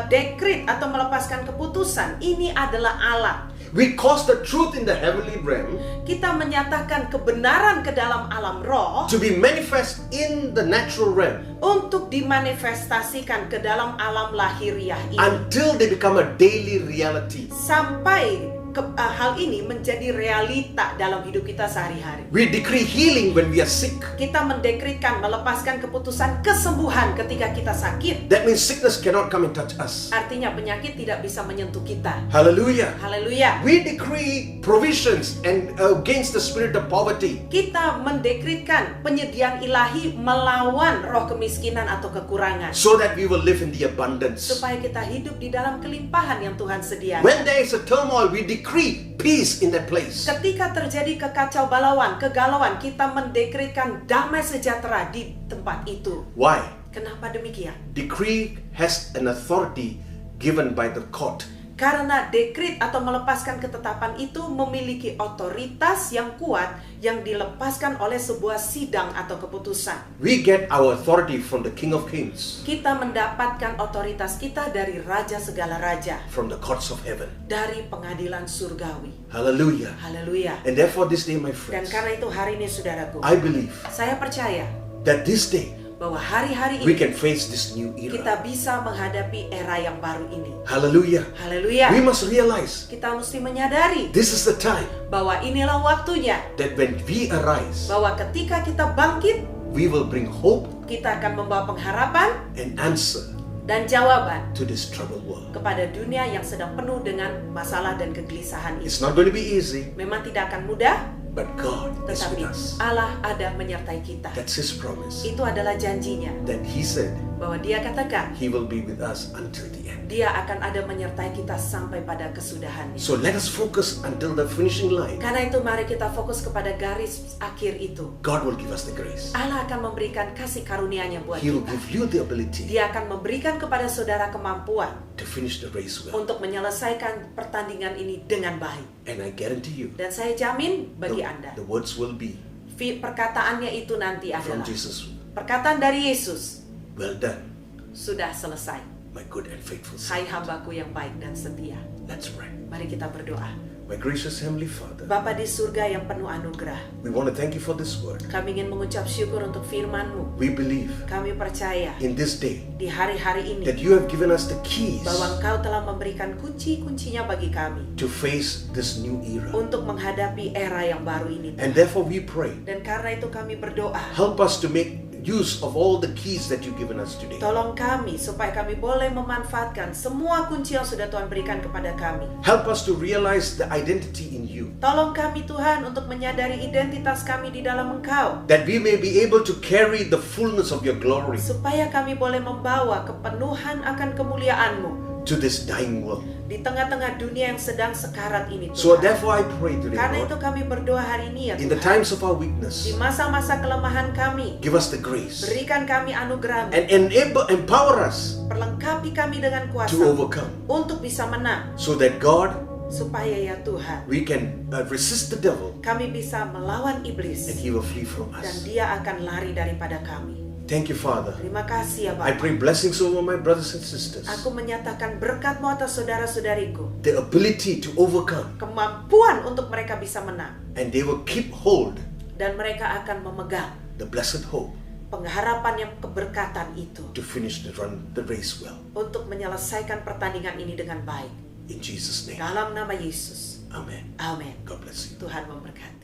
dekrit atau melepaskan keputusan ini adalah alat. We cause the truth in the heavenly realm Kita menyatakan kebenaran ke dalam alam roh to be manifest in the natural realm untuk dimanifestasikan ke dalam alam lahiriah ini until they become a daily reality. sampai hal ini menjadi realita dalam hidup kita sehari-hari. We decree healing when we are sick. Kita mendekretkan, melepaskan keputusan kesembuhan ketika kita sakit. That means sickness cannot come and touch us. Artinya penyakit tidak bisa menyentuh kita. Hallelujah. Haleluya. We decree provisions and against the spirit of poverty. Kita mendekretkan penyediaan ilahi melawan roh kemiskinan atau kekurangan. So that we will live in the abundance. Supaya kita hidup di dalam kelimpahan yang Tuhan sediakan. When there is a turmoil, we decree peace in that place. Ketika terjadi kekacau balauan, kegalauan, kita mendekretkan damai sejahtera di tempat itu. Why? Kenapa demikian? Decree has an authority given by the court. Karena dekret atau melepaskan ketetapan itu memiliki otoritas yang kuat yang dilepaskan oleh sebuah sidang atau keputusan. We get our authority from the King of Kings, Kita mendapatkan otoritas kita dari Raja segala raja, from the courts of heaven. dari pengadilan surgawi. Hallelujah. Haleluya. And therefore this day, my Dan friends, karena itu hari ini saudaraku, I believe saya percaya that this day bahwa hari-hari we ini can face this new era. kita bisa menghadapi era yang baru ini. Hallelujah. Haleluya. We must realize Kita mesti menyadari this is the time bahwa inilah waktunya, that when we arise, bahwa ketika kita bangkit, we will bring hope kita akan membawa pengharapan and answer dan jawaban to this troubled world. kepada dunia yang sedang penuh dengan masalah dan kegelisahan ini. It's not going to be easy, Memang tidak akan mudah, but God is tetapi with us. Allah ada menyertai kita. That's His promise. Itu adalah janjinya, That He said bahwa Dia katakan He will be with us until the end. Dia akan ada menyertai kita sampai pada kesudahannya. So let us focus until the finishing line. Karena itu mari kita fokus kepada garis akhir itu. God will give us the grace. Allah akan memberikan kasih karunia-Nya buat He will kita. give you the ability Dia akan memberikan kepada saudara kemampuan to finish the race well. untuk menyelesaikan pertandingan ini dengan baik. And I guarantee you, Dan saya jamin bagi Anda, the words will be perkataannya itu nanti from adalah Jesus. perkataan dari Yesus, Well done, sudah selesai. my good and faithful Hai servant. hambaku yang baik dan setia. Let's pray. Mari kita berdoa. My gracious Heavenly Father, Bapa di surga yang penuh anugerah, we want to thank you for this word. kami ingin mengucap syukur untuk firman-Mu. We believe Kami percaya in this day di hari-hari that ini you have given us the keys bahwa Engkau telah memberikan kunci-kuncinya bagi kami to face this new era. untuk menghadapi era yang baru ini. And therefore we pray, Dan karena itu kami berdoa, help us to make use of all the keys that you've given us today. tolong kami supaya kami boleh memanfaatkan semua kunci yang sudah Tuhan berikan kepada kami. Help us to realize the identity in you, Tolong kami Tuhan untuk menyadari identitas kami di dalam Engkau, that we may be able to carry the fullness of your glory supaya kami boleh membawa kepenuhan akan kemuliaan-Mu to this dying world. di tengah-tengah dunia yang sedang sekarat ini, So Tuhan. therefore I pray today, Karena itu Lord, kami berdoa hari ini ya in the Tuhan, times of our weakness, di masa-masa kelemahan kami, give us the grace berikan kami anugerah-Mu, and empower us perlengkapi kami dengan to kuasa overcome, untuk bisa menang, so that God, supaya ya Tuhan, we can resist the devil kami bisa melawan and iblis he will flee from dan us. dia akan lari daripada kami. Thank you, Father. Terima kasih ya I Bapak. pray blessings over my brothers and sisters, Aku menyatakan berkat-Mu atas saudara-saudariku, the ability to overcome, kemampuan untuk mereka bisa menang, and they will keep hold dan mereka akan memegang the blessed hope pengharapan yang keberkatan itu to finish the race well. untuk menyelesaikan pertandingan ini dengan baik. In Jesus' name, Dalam nama Yesus. amen. Amin. God bless you. Tuhan memberkati.